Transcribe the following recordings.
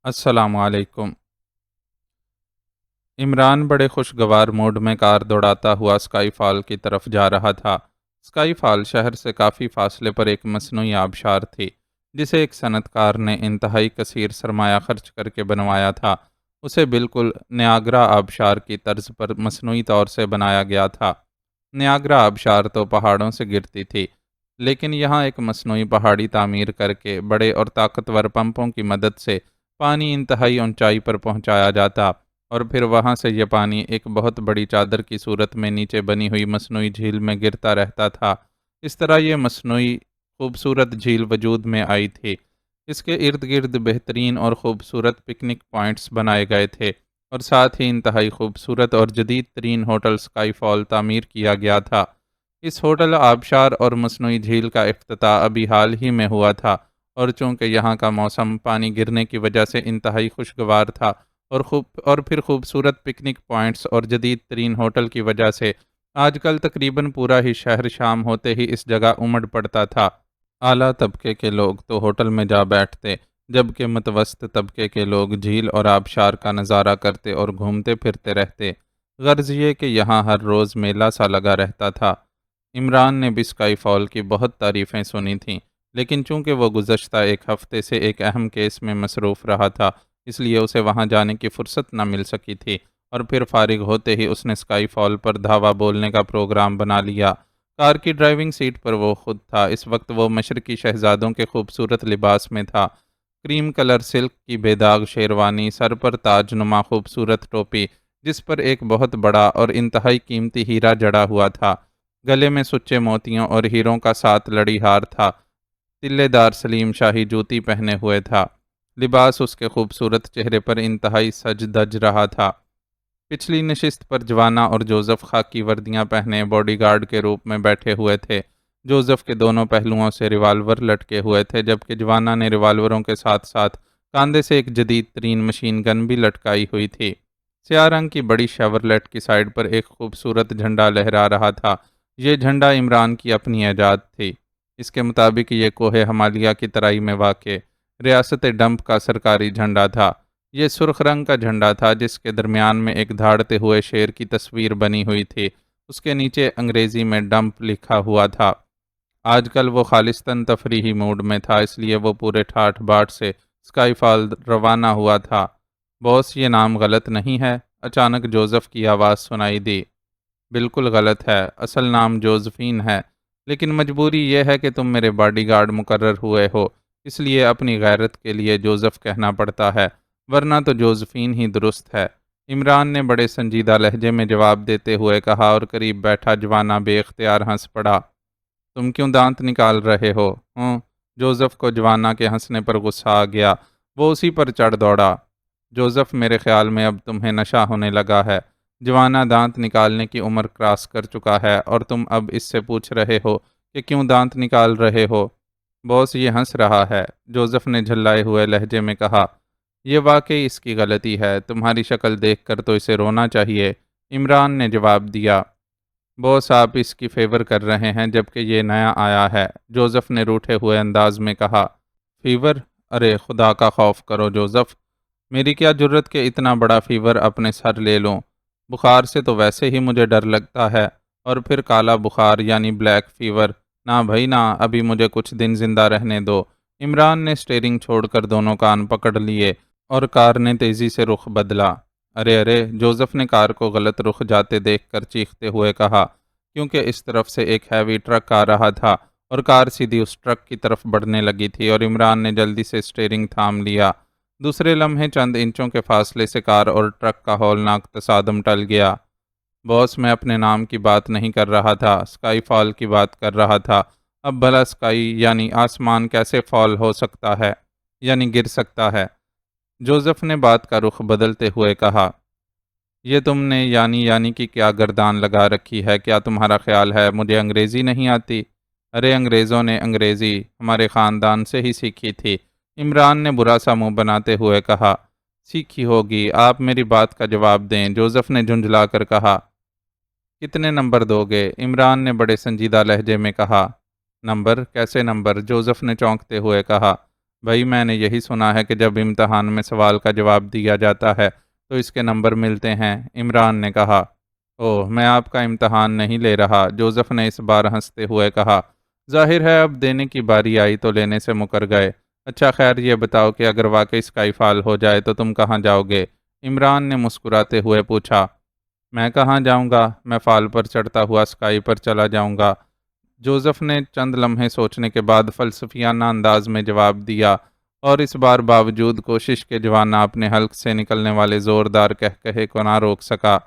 السلام علیکم۔ عمران بڑے خوشگوار موڈ میں کار دوڑاتا ہوا اسکائی فال کی طرف جا رہا تھا۔ اسکائی فال شہر سے کافی فاصلے پر ایک مصنوعی آبشار تھی، جسے ایک صنعت کار نے انتہائی کثیر سرمایہ خرچ کر کے بنوایا تھا۔ اسے بالکل نیاگرا آبشار کی طرز پر مصنوعی طور سے بنایا گیا تھا۔ نیاگرا آبشار تو پہاڑوں سے گرتی تھی، لیکن یہاں ایک مصنوعی پہاڑی تعمیر کر کے بڑے اور طاقتور پمپوں کی مدد سے پانی انتہائی اونچائی پر پہنچایا جاتا، اور پھر وہاں سے یہ پانی ایک بہت بڑی چادر کی صورت میں نیچے بنی ہوئی مصنوعی جھیل میں گرتا رہتا تھا۔ اس طرح یہ مصنوعی خوبصورت جھیل وجود میں آئی تھی۔ اس کے ارد گرد بہترین اور خوبصورت پکنک پوائنٹس بنائے گئے تھے، اور ساتھ ہی انتہائی خوبصورت اور جدید ترین ہوٹل اسکائی فال تعمیر کیا گیا تھا۔ اس ہوٹل، آبشار اور مصنوعی جھیل کا افتتاح ابھی حال ہی میں ہوا تھا، اور چونکہ یہاں کا موسم پانی گرنے کی وجہ سے انتہائی خوشگوار تھا، اور پھر خوبصورت پکنک پوائنٹس اور جدید ترین ہوٹل کی وجہ سے آج کل تقریباً پورا ہی شہر شام ہوتے ہی اس جگہ امڑ پڑتا تھا۔ اعلیٰ طبقے کے لوگ تو ہوٹل میں جا بیٹھتے، جبکہ متوسط طبقے کے لوگ جھیل اور آبشار کا نظارہ کرتے اور گھومتے پھرتے رہتے۔ غرض یہ کہ یہاں ہر روز میلہ سا لگا رہتا تھا۔ عمران نے بھی اسکائی فال کی بہت تعریفیں سنی تھیں، لیکن چونکہ وہ گزشتہ ایک ہفتے سے ایک اہم کیس میں مصروف رہا تھا، اس لیے اسے وہاں جانے کی فرصت نہ مل سکی تھی، اور پھر فارغ ہوتے ہی اس نے اسکائی فال پر دھاوا بولنے کا پروگرام بنا لیا۔ کار کی ڈرائیونگ سیٹ پر وہ خود تھا۔ اس وقت وہ مشرقی شہزادوں کے خوبصورت لباس میں تھا۔ کریم کلر سلک کی بے داغ شیروانی، سر پر تاج نما خوبصورت ٹوپی جس پر ایک بہت بڑا اور انتہائی قیمتی ہیرا جڑا ہوا تھا، گلے میں سچے موتیوں اور ہیروں کا ساتھ لڑی ہار تھا، تلے دار سلیم شاہی جوتی پہنے ہوئے تھا۔ لباس اس کے خوبصورت چہرے پر انتہائی سج دج رہا تھا۔ پچھلی نشست پر جوانا اور جوزف خاکی وردیاں پہنے باڈی گارڈ کے روپ میں بیٹھے ہوئے تھے۔ جوزف کے دونوں پہلوؤں سے ریوالور لٹکے ہوئے تھے، جبکہ جوانا نے ریوالوروں کے ساتھ ساتھ کاندھے سے ایک جدید ترین مشین گن بھی لٹکائی ہوئی تھی۔ سیاہ رنگ کی بڑی شیورلیٹ کی سائڈ پر ایک خوبصورت جھنڈا لہرا رہا تھا۔ یہ جھنڈا عمران کی اپنی ایجاد تھی۔ اس کے مطابق یہ کوہ ہمالیہ کی ترائی میں واقع ریاست ڈمپ کا سرکاری جھنڈا تھا۔ یہ سرخ رنگ کا جھنڈا تھا، جس کے درمیان میں ایک دھاڑتے ہوئے شیر کی تصویر بنی ہوئی تھی۔ اس کے نیچے انگریزی میں ڈمپ لکھا ہوا تھا۔ آج کل وہ خالصتاً تفریحی موڈ میں تھا، اس لیے وہ پورے ٹھاٹھ باٹھ سے اسکائی فال روانہ ہوا تھا۔ باس، یہ نام غلط نہیں ہے؟ اچانک جوزف کی آواز سنائی دی۔ بالکل غلط ہے، اصل نام جوزفین ہے، لیکن مجبوری یہ ہے کہ تم میرے باڈی گارڈ مقرر ہوئے ہو، اس لیے اپنی غیرت کے لیے جوزف کہنا پڑتا ہے، ورنہ تو جوزفین ہی درست ہے۔ عمران نے بڑے سنجیدہ لہجے میں جواب دیتے ہوئے کہا، اور قریب بیٹھا جوانا بے اختیار ہنس پڑا۔ تم کیوں دانت نکال رہے ہو؟ جوزف کو جوانا کے ہنسنے پر غصہ آ گیا۔ وہ اسی پر چڑھ دوڑا۔ جوزف، میرے خیال میں اب تمہیں نشہ ہونے لگا ہے۔ جوانا دانت نکالنے کی عمر کراس کر چکا ہے، اور تم اب اس سے پوچھ رہے ہو کہ کیوں دانت نکال رہے ہو؟ باس، یہ ہنس رہا ہے، جوزف نے جھلائے ہوئے لہجے میں کہا۔ یہ واقعی اس کی غلطی ہے، تمہاری شکل دیکھ کر تو اسے رونا چاہیے، عمران نے جواب دیا۔ باس، آپ اس کی فیور کر رہے ہیں جبکہ یہ نیا آیا ہے، جوزف نے روٹھے ہوئے انداز میں کہا۔ فیور؟ ارے خدا کا خوف کرو جوزف، میری کیا جرت کہ اتنا بڑا فیور اپنے سر لے لوں؟ بخار سے تو ویسے ہی مجھے ڈر لگتا ہے، اور پھر کالا بخار یعنی بلیک فیور، نہ بھائی نہ، ابھی مجھے کچھ دن زندہ رہنے دو۔ عمران نے سٹیئرنگ چھوڑ کر دونوں کان پکڑ لیے، اور کار نے تیزی سے رخ بدلا۔ ارے ارے، جوزف نے کار کو غلط رخ جاتے دیکھ کر چیختے ہوئے کہا، کیونکہ اس طرف سے ایک ہیوی ٹرک آ رہا تھا، اور کار سیدھی اس ٹرک کی طرف بڑھنے لگی تھی، اور عمران نے جلدی سے سٹیئرنگ تھام لیا۔ دوسرے لمحے چند انچوں کے فاصلے سے کار اور ٹرک کا ہولناک تصادم ٹل گیا۔ باس، میں اپنے نام کی بات نہیں کر رہا تھا، اسکائی فال کی بات کر رہا تھا۔ اب بھلا اسکائی یعنی آسمان کیسے فال ہو سکتا ہے، یعنی گر سکتا ہے؟ جوزف نے بات کا رخ بدلتے ہوئے کہا۔ یہ تم نے یعنی کی کیا گردان لگا رکھی ہے؟ کیا تمہارا خیال ہے مجھے انگریزی نہیں آتی؟ ارے انگریزوں نے انگریزی ہمارے خاندان سے ہی سیکھی تھی، عمران نے برا سا منہ بناتے ہوئے کہا۔ سیکھی ہوگی، آپ میری بات کا جواب دیں، جوزف نے جھنجھلا کر کہا۔ کتنے نمبر دو گے؟ عمران نے بڑے سنجیدہ لہجے میں کہا۔ نمبر؟ کیسے نمبر؟ جوزف نے چونکتے ہوئے کہا۔ بھائی میں نے یہی سنا ہے کہ جب امتحان میں سوال کا جواب دیا جاتا ہے تو اس کے نمبر ملتے ہیں، عمران نے کہا۔ اوہ، میں آپ کا امتحان نہیں لے رہا، جوزف نے اس بار ہنستے ہوئے کہا۔ ظاہر ہے اب دینے کی باری آئی تو لینے سے مکر گئے۔ اچھا خیر یہ بتاؤ کہ اگر واقعی اسکائی فال ہو جائے تو تم کہاں جاؤ گے؟ عمران نے مسکراتے ہوئے پوچھا۔ میں کہاں جاؤں گا؟ میں فال پر چڑھتا ہوا اسکائی پر چلا جاؤں گا، جوزف نے چند لمحے سوچنے کے بعد فلسفیانہ انداز میں جواب دیا، اور اس بار باوجود کوشش کے جوانا اپنے حلق سے نکلنے والے زوردار کہے کو نہ روک سکا۔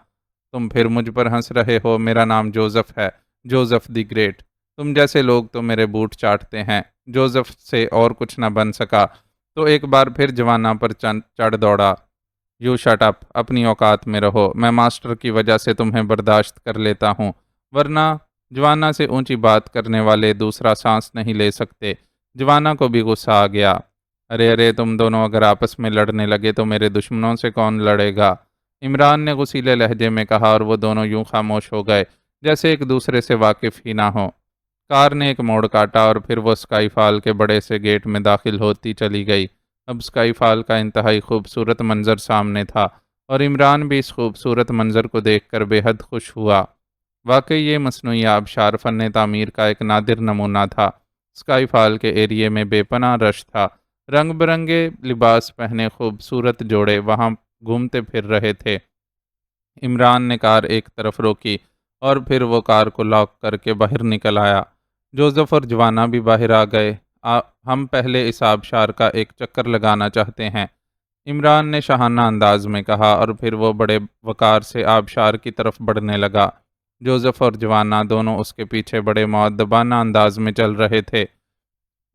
تم پھر مجھ پر ہنس رہے ہو؟ میرا نام جوزف ہے، جوزف دی گریٹ۔ تم جیسے لوگ تو میرے بوٹ چاٹتے ہیں۔ جوزف سے اور کچھ نہ بن سکا تو ایک بار پھر جوانا پر چڑھ دوڑا۔ یو شٹ اپ، اپنی اوقات میں رہو، میں ماسٹر کی وجہ سے تمہیں برداشت کر لیتا ہوں، ورنہ جوانا سے اونچی بات کرنے والے دوسرا سانس نہیں لے سکتے۔ جوانا کو بھی غصہ آ گیا۔ ارے ارے، تم دونوں اگر آپس میں لڑنے لگے تو میرے دشمنوں سے کون لڑے گا؟ عمران نے غصیلے لہجے میں کہا، اور وہ دونوں یوں خاموش ہو گئے جیسے ایک دوسرے سے واقف ہی نہ ہو۔ کار نے ایک موڑ کاٹا اور پھر وہ اسکائی فال کے بڑے سے گیٹ میں داخل ہوتی چلی گئی۔ اب اسکائی فال کا انتہائی خوبصورت منظر سامنے تھا، اور عمران بھی اس خوبصورت منظر کو دیکھ کر بے حد خوش ہوا۔ واقعی یہ مصنوعی آبشار فن تعمیر کا ایک نادر نمونہ تھا۔ اسکائی فال کے ایریے میں بے پناہ رش تھا۔ رنگ برنگے لباس پہنے خوبصورت جوڑے وہاں گھومتے پھر رہے تھے۔ عمران نے کار ایک طرف روکی اور پھر وہ کار کو لاک کر کے باہر نکل آیا۔ جوزف اور جوانا بھی باہر آ گئے۔ ہم پہلے اس آبشار کا ایک چکر لگانا چاہتے ہیں، عمران نے شاہانہ انداز میں کہا، اور پھر وہ بڑے وقار سے آبشار کی طرف بڑھنے لگا۔ جوزف اور جوانا دونوں اس کے پیچھے بڑے مؤدبانہ انداز میں چل رہے تھے۔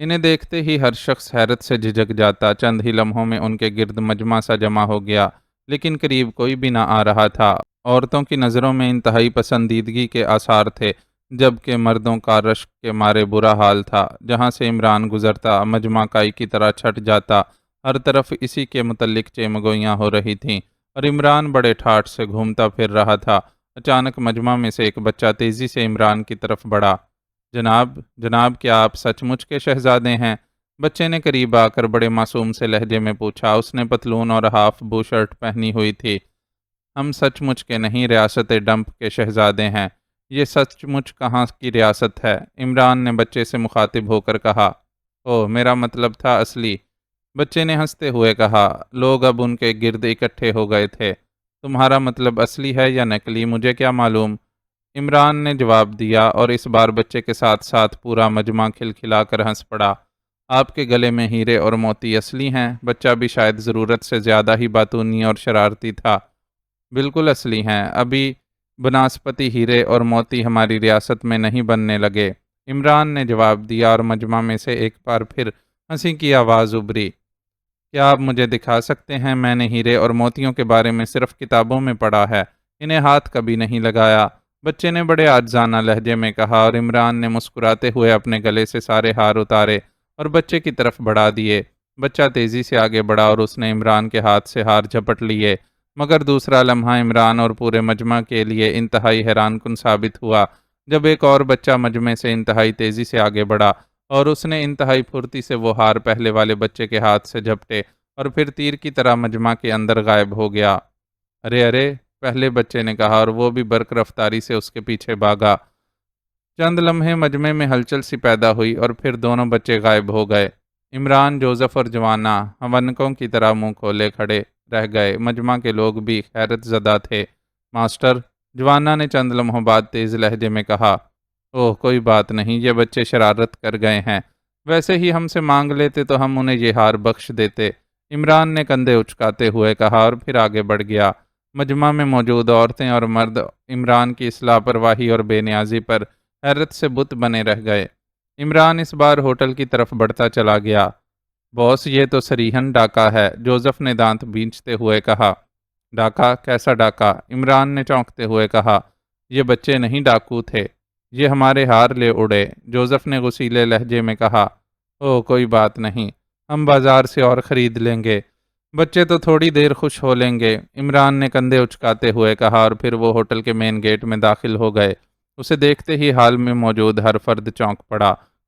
انہیں دیکھتے ہی ہر شخص حیرت سے جھجک جاتا۔ چند ہی لمحوں میں ان کے گرد مجمع سا جمع ہو گیا، لیکن قریب کوئی بھی نہ آ رہا تھا۔ عورتوں کی نظروں میں انتہائی پسندیدگی کے آثار تھے، جبکہ مردوں کا رشک کے مارے برا حال تھا۔ جہاں سے عمران گزرتا مجمع کائی کی طرح چھٹ جاتا۔ ہر طرف اسی کے متعلق چیمگوئیاں ہو رہی تھیں، اور عمران بڑے ٹھاٹھ سے گھومتا پھر رہا تھا۔ اچانک مجمع میں سے ایک بچہ تیزی سے عمران کی طرف بڑھا۔ جناب کیا آپ سچ مچ کے شہزادے ہیں؟ بچے نے قریب آ کر بڑے معصوم سے لہجے میں پوچھا۔ اس نے پتلون اور ہاف بو شرٹ پہنی ہوئی تھی۔ ہم سچ مچ کے نہیں، ریاست ڈمپ کے شہزادے ہیں۔ یہ سچ مچ کہاں کی ریاست ہے؟ عمران نے بچے سے مخاطب ہو کر کہا۔ اوہ، میرا مطلب تھا اصلی، بچے نے ہنستے ہوئے کہا۔ لوگ اب ان کے گرد اکٹھے ہو گئے تھے۔ تمہارا مطلب اصلی ہے یا نقلی، مجھے کیا معلوم؟ عمران نے جواب دیا، اور اس بار بچے کے ساتھ ساتھ پورا مجمع کھلکھلا کر ہنس پڑا۔ آپ کے گلے میں ہیرے اور موتی اصلی ہیں؟ بچہ بھی شاید ضرورت سے زیادہ ہی باتونی اور شرارتی تھا۔ بالکل اصلی ہیں، ابھی بناسپتی ہیرے اور موتی ہماری ریاست میں نہیں بننے لگے، عمران نے جواب دیا، اور مجمع میں سے ایک بار پھر ہنسی کی آواز ابھری۔ کیا آپ مجھے دکھا سکتے ہیں؟ میں نے ہیرے اور موتیوں کے بارے میں صرف کتابوں میں پڑھا ہے، انہیں ہاتھ کبھی نہیں لگایا، بچے نے بڑے عاجزانہ لہجے میں کہا، اور عمران نے مسکراتے ہوئے اپنے گلے سے سارے ہار اتارے اور بچے کی طرف بڑھا دیے۔ بچہ تیزی سے آگے بڑھا اور اس نے عمران کے ہاتھ سے ہار جھپٹ لیے، مگر دوسرا لمحہ عمران اور پورے مجمع کے لیے انتہائی حیران کن ثابت ہوا، جب ایک اور بچہ مجمع سے انتہائی تیزی سے آگے بڑھا اور اس نے انتہائی پھرتی سے وہ ہار پہلے والے بچے کے ہاتھ سے جھپٹے اور پھر تیر کی طرح مجمع کے اندر غائب ہو گیا۔ ارے ارے، پہلے بچے نے کہا، اور وہ بھی برق رفتاری سے اس کے پیچھے بھاگا۔ چند لمحے مجمع میں ہلچل سی پیدا ہوئی اور پھر دونوں بچے غائب ہو گئے۔ عمران، جوزف اور جوانا ہونکوں کی طرح منہ کھولے کھڑے رہ گئے۔ مجمع کے لوگ بھی حیرت زدہ تھے۔ ماسٹر، جوانا نے چند لمحوں بعد تیز لہجے میں کہا۔ اوہ، کوئی بات نہیں، یہ بچے شرارت کر گئے ہیں، ویسے ہی ہم سے مانگ لیتے تو ہم انہیں یہ ہار بخش دیتے، عمران نے کندھے اچکاتے ہوئے کہا، اور پھر آگے بڑھ گیا۔ مجمع میں موجود عورتیں اور مرد عمران کی اس لاپرواہی اور بے نیازی پر حیرت سے بت بنے رہ گئے۔ عمران اس بار ہوٹل کی طرف بڑھتا چلا گیا۔ باس، یہ تو صریحاً ڈاکہ ہے، جوزف نے دانت بھینچتے ہوئے کہا۔ ڈاکہ؟ کیسا ڈاکہ؟ عمران نے چونکتے ہوئے کہا۔ یہ بچے نہیں ڈاکو تھے، یہ ہمارے ہار لے اڑے، جوزف نے غصیلے لہجے میں کہا۔ اوہ، کوئی بات نہیں، ہم بازار سے اور خرید لیں گے، بچے تو تھوڑی دیر خوش ہو لیں گے، عمران نے کندھے اچکاتے ہوئے کہا، اور پھر وہ ہوٹل کے مین گیٹ میں داخل ہو گئے۔ اسے دیکھتے ہی حال میں موجود ہر فرد چونک پڑا۔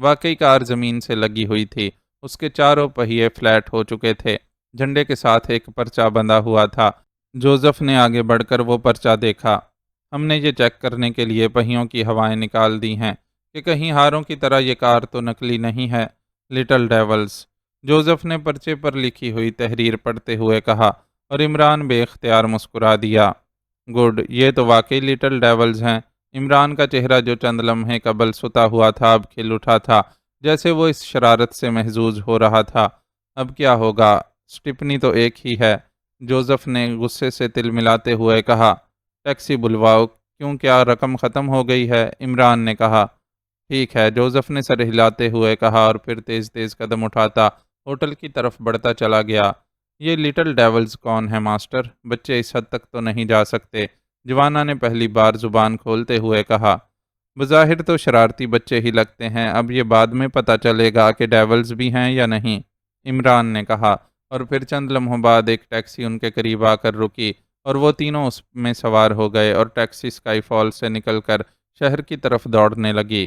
واقعی کار زمین سے لگی ہوئی تھی، اس کے چاروں پہیے فلیٹ ہو چکے تھے، جھنڈے کے ساتھ ایک پرچہ بندھا ہوا تھا۔ جوزف نے آگے بڑھ کر وہ پرچہ دیکھا۔ ہم نے یہ چیک کرنے کے لیے پہیوں کی ہوائیں نکال دی ہیں کہ کہیں ہاروں کی طرح یہ کار تو نکلی نہیں ہے۔ لٹل ڈیولز، جوزف نے پرچے پر لکھی ہوئی تحریر پڑھتے ہوئے کہا، اور عمران بے اختیار مسکرا دیا۔ گڈ، یہ تو واقعی لٹل ڈیولز ہیں۔ عمران کا چہرہ جو چند لمحے قبل ستا ہوا تھا اب کھل اٹھا تھا، جیسے وہ اس شرارت سے محظوظ ہو رہا تھا۔ اب کیا ہوگا؟ سٹیپنی تو ایک ہی ہے، جوزف نے غصے سے تل ملاتے ہوئے کہا۔ ٹیکسی بلواؤ، کیوں کیا رقم ختم ہو گئی ہے؟ عمران نے کہا۔ ٹھیک ہے، جوزف نے سر ہلاتے ہوئے کہا اور پھر تیز تیز قدم اٹھاتا ہوٹل کی طرف بڑھتا چلا گیا۔ یہ لٹل ڈیولز کون ہے ماسٹر؟ بچے اس حد تک تو نہیں جا سکتے، جوانا نے پہلی بار زبان کھولتے ہوئے کہا۔ بظاہر تو شرارتی بچے ہی لگتے ہیں، اب یہ بعد میں پتہ چلے گا کہ ڈیولز بھی ہیں یا نہیں، عمران نے کہا، اور پھر چند لمحوں بعد ایک ٹیکسی ان کے قریب آ کر رکی اور وہ تینوں اس میں سوار ہو گئے اور ٹیکسی اسکائی فال سے نکل کر شہر کی طرف دوڑنے لگی۔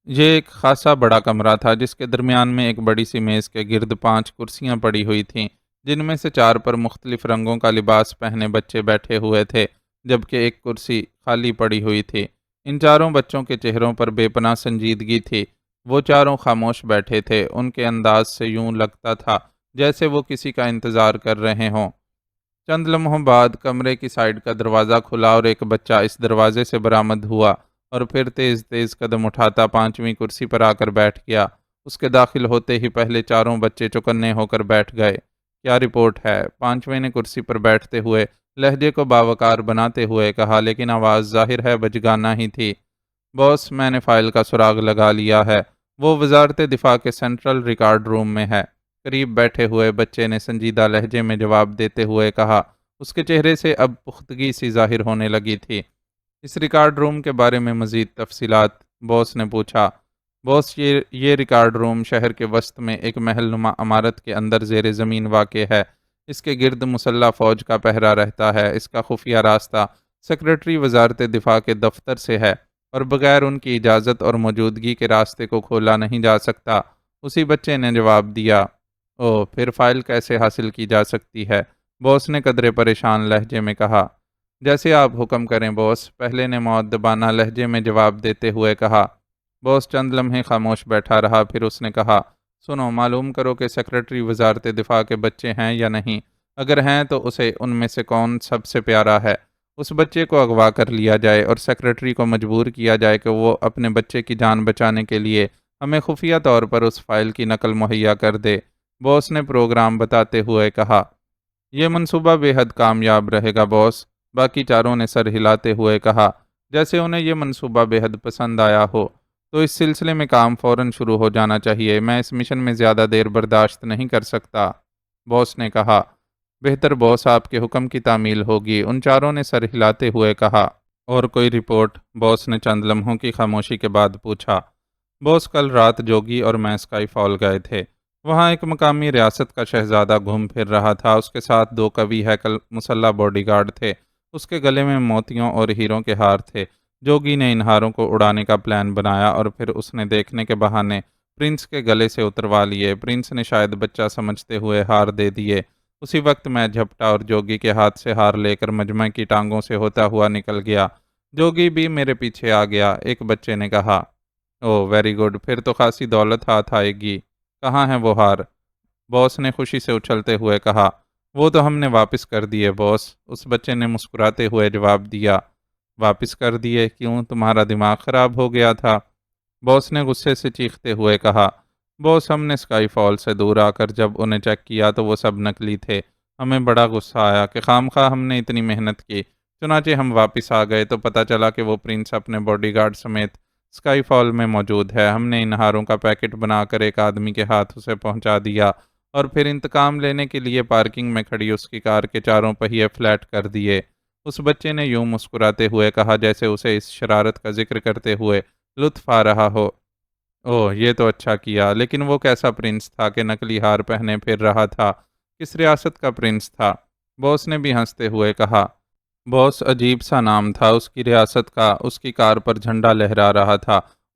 یہ ایک خاصا بڑا کمرہ تھا جس کے درمیان میں ایک بڑی سی میز کے گرد 5 کرسیاں پڑی ہوئی تھیں، جن میں سے 4 پر مختلف رنگوں کا لباس پہنے بچے بیٹھے ہوئے تھے، جبکہ ایک کرسی خالی پڑی ہوئی تھی۔ ان چاروں بچوں کے چہروں پر بے پناہ سنجیدگی تھی، وہ چاروں خاموش بیٹھے تھے، ان کے انداز سے یوں لگتا تھا جیسے وہ کسی کا انتظار کر رہے ہوں۔ چند لمحوں بعد کمرے کی سائیڈ کا دروازہ کھلا اور ایک بچہ اس دروازے سے برآمد ہوا اور پھر تیز تیز قدم اٹھاتا 5ویں کرسی پر آ کر بیٹھ گیا۔ اس کے داخل ہوتے ہی پہلے چاروں بچے چوکنے ہو کر بیٹھ گئے۔ کیا رپورٹ ہے؟ 5ویں نے کرسی پر بیٹھتے ہوئے لہجے کو باوقار بناتے ہوئے کہا، لیکن آواز ظاہر ہے بچگانہ ہی تھی۔ باس، میں نے فائل کا سراغ لگا لیا ہے، وہ وزارت دفاع کے سینٹرل ریکارڈ روم میں ہے، قریب بیٹھے ہوئے بچے نے سنجیدہ لہجے میں جواب دیتے ہوئے کہا۔ اس کے چہرے سے اب پختگی سی ظاہر ہونے لگی تھی۔ اس ریکارڈ روم کے بارے میں مزید تفصیلات؟ باس نے پوچھا۔ باس، یہ ریکارڈ روم شہر کے وسط میں ایک محل نما عمارت کے اندر زیر زمین واقع ہے۔ اس کے گرد مسلح فوج کا پہرا رہتا ہے۔ اس کا خفیہ راستہ سیکرٹری وزارت دفاع کے دفتر سے ہے اور بغیر ان کی اجازت اور موجودگی کے راستے کو کھولا نہیں جا سکتا، اسی بچے نے جواب دیا۔ اوہ، پھر فائل کیسے حاصل کی جا سکتی ہے؟ باس نے قدرے پریشان لہجے میں کہا۔ جیسے آپ حکم کریں باس، پہلے نے مؤدبانہ لہجے میں جواب دیتے ہوئے کہا۔ باس چند لمحے خاموش بیٹھا رہا، پھر اس نے کہا، سنو، معلوم کرو کہ سیکرٹری وزارت دفاع کے بچے ہیں یا نہیں، اگر ہیں تو اسے ان میں سے کون سب سے پیارا ہے، اس بچے کو اغوا کر لیا جائے اور سیکرٹری کو مجبور کیا جائے کہ وہ اپنے بچے کی جان بچانے کے لیے ہمیں خفیہ طور پر اس فائل کی نقل مہیا کر دے، باس نے پروگرام بتاتے ہوئے کہا۔ یہ منصوبہ بے حد کامیاب رہے گا باس، باقی چاروں نے سر ہلاتے ہوئے کہا، جیسے انہیں یہ منصوبہ بے حد پسند آیا ہو۔ تو اس سلسلے میں کام فوراً شروع ہو جانا چاہیے، میں اس مشن میں زیادہ دیر برداشت نہیں کر سکتا، باس نے کہا۔ بہتر باس، آپ کے حکم کی تعمیل ہوگی، ان چاروں نے سر ہلاتے ہوئے کہا۔ اور کوئی رپورٹ؟ باس نے چند لمحوں کی خاموشی کے بعد پوچھا۔ باس، کل رات جوگی اور میں اسکائی فال گئے تھے، وہاں ایک مقامی ریاست کا شہزادہ گھوم پھر رہا تھا، اس کے ساتھ 2 قوی ہیکل مسلح باڈی گارڈ تھے، اس کے گلے میں موتیوں اور ہیروں کے ہار تھے۔ جوگی نے ان ہاروں کو اڑانے کا پلان بنایا اور پھر اس نے دیکھنے کے بہانے پرنس کے گلے سے اتروا لیے، پرنس نے شاید بچہ سمجھتے ہوئے ہار دے دیے، اسی وقت میں جھپٹا اور جوگی کے ہاتھ سے ہار لے کر مجمع کی ٹانگوں سے ہوتا ہوا نکل گیا، جوگی بھی میرے پیچھے آ گیا، ایک بچے نے کہا۔ اوہ ویری گڈ، پھر تو خاصی دولت ہاتھ آئے گی، کہاں ہے وہ ہار؟ باس نے خوشی سے اچھلتے ہوئے کہا۔ وہ تو ہم نے واپس کر دیے باس، اس بچے نے مسکراتے ہوئے جواب دیا۔ واپس کر دیے؟ کیوں، تمہارا دماغ خراب ہو گیا تھا؟ باس نے غصے سے چیختے ہوئے کہا۔ باس، ہم نے اسکائی فال سے دور آ کر جب انہیں چیک کیا تو وہ سب نکلی تھے، ہمیں بڑا غصہ آیا کہ خواہ ہم نے اتنی محنت کی، چنانچہ ہم واپس آ گئے تو پتہ چلا کہ وہ پرنس اپنے باڈی گارڈ سمیت اسکائی فال میں موجود ہے۔ ہم نے ان ہاروں کا پیکٹ بنا کر ایک آدمی کے ہاتھ اسے پہنچا دیا اور پھر انتقام لینے کے لیے پارکنگ میں کھڑی اس کی کار کے چاروں پہیے فلیٹ کر دیے، اس بچے نے یوں مسکراتے ہوئے کہا جیسے اسے اس شرارت کا ذکر کرتے ہوئے لطف آ رہا ہو۔ اوہ، یہ تو اچھا کیا، لیکن وہ کیسا پرنس تھا کہ نکلی ہار پہنے پھر رہا تھا؟ کس ریاست کا پرنس تھا؟ باس نے بھی ہنستے ہوئے کہا۔ باس، عجیب سا نام تھا اس کی ریاست کا، اس کی کار پر جھنڈا لہرا رہا تھا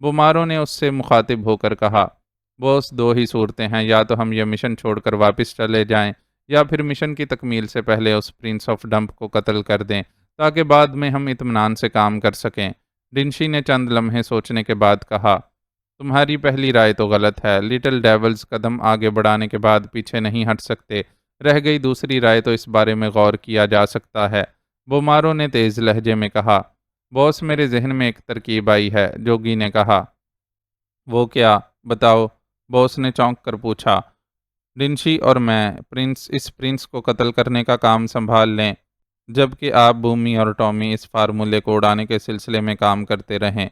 بومارو نے اس سے مخاطب ہو کر کہا، بوس دو ہی صورتیں ہیں، یا تو ہم یہ مشن چھوڑ کر واپس چلے جائیں یا پھر مشن کی تکمیل سے پہلے اس پرنس آف ڈمپ کو قتل کر دیں تاکہ بعد میں ہم اطمینان سے کام کر سکیں۔ ڈنشی نے چند لمحے سوچنے کے بعد کہا، تمہاری پہلی رائے تو غلط ہے، لٹل ڈیولز قدم آگے بڑھانے کے بعد پیچھے نہیں ہٹ سکتے، رہ گئی دوسری رائے تو اس بارے میں غور کیا جا سکتا ہے۔ بومارو نے تیز لہجے میں کہا، باس میرے ذہن میں ایک ترکیب آئی ہے، جوگی نے کہا۔ وہ کیا؟ بتاؤ، باس نے چونک کر پوچھا۔ ڈنشی اور میں اس پرنس کو قتل کرنے کا کام سنبھال لیں، جبکہ آپ بومی اور ٹامی اس فارمولے کو اڑانے کے سلسلے میں کام کرتے رہیں۔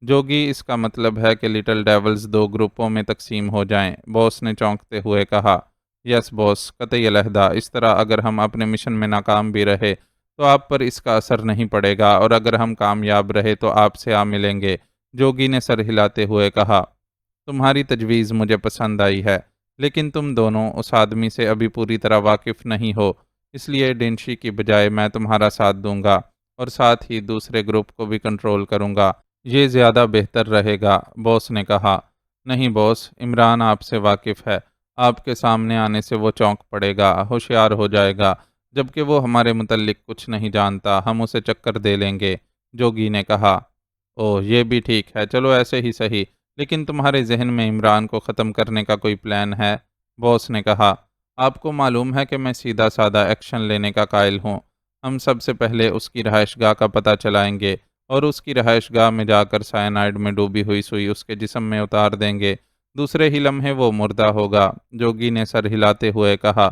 جوگی، اس کا مطلب ہے کہ لٹل ڈیولز دو گروپوں میں تقسیم ہو جائیں، باس نے چونکتے ہوئے کہا۔ یس باس، قطعی علیحدہ، اس طرح اگر ہم اپنے مشن میں ناکام بھی رہے تو آپ پر اس کا اثر نہیں پڑے گا، اور اگر ہم کامیاب رہے تو آپ سے آ ملیں گے، جوگی نے سر ہلاتے ہوئے کہا۔ تمہاری تجویز مجھے پسند آئی ہے، لیکن تم دونوں اس آدمی سے ابھی پوری طرح واقف نہیں ہو، اس لیے ڈنشی کی بجائے میں تمہارا ساتھ دوں گا اور ساتھ ہی دوسرے گروپ کو بھی کنٹرول کروں گا، یہ زیادہ بہتر رہے گا، باس نے کہا۔ نہیں باس، عمران آپ سے واقف ہے، آپ کے سامنے آنے سے وہ چونک پڑے گا، ہوشیار ہو جائے گا، جبکہ وہ ہمارے متعلق کچھ نہیں جانتا، ہم اسے چکر دے لیں گے، جوگی نے کہا۔ اوہ، یہ بھی ٹھیک ہے، چلو ایسے ہی صحیح، لیکن تمہارے ذہن میں عمران کو ختم کرنے کا کوئی پلان ہے؟ باس نے کہا۔ آپ کو معلوم ہے کہ میں سیدھا سادہ ایکشن لینے کا قائل ہوں۔ ہم سب سے پہلے اس کی رہائش گاہ کا پتہ چلائیں گے اور اس کی رہائش گاہ میں جا کر سائنائڈ میں ڈوبی ہوئی سوئی اس کے جسم میں اتار دیں گے، دوسرے ہی لمحے وہ مردہ ہوگا، جوگی نے سر ہلاتے ہوئے کہا۔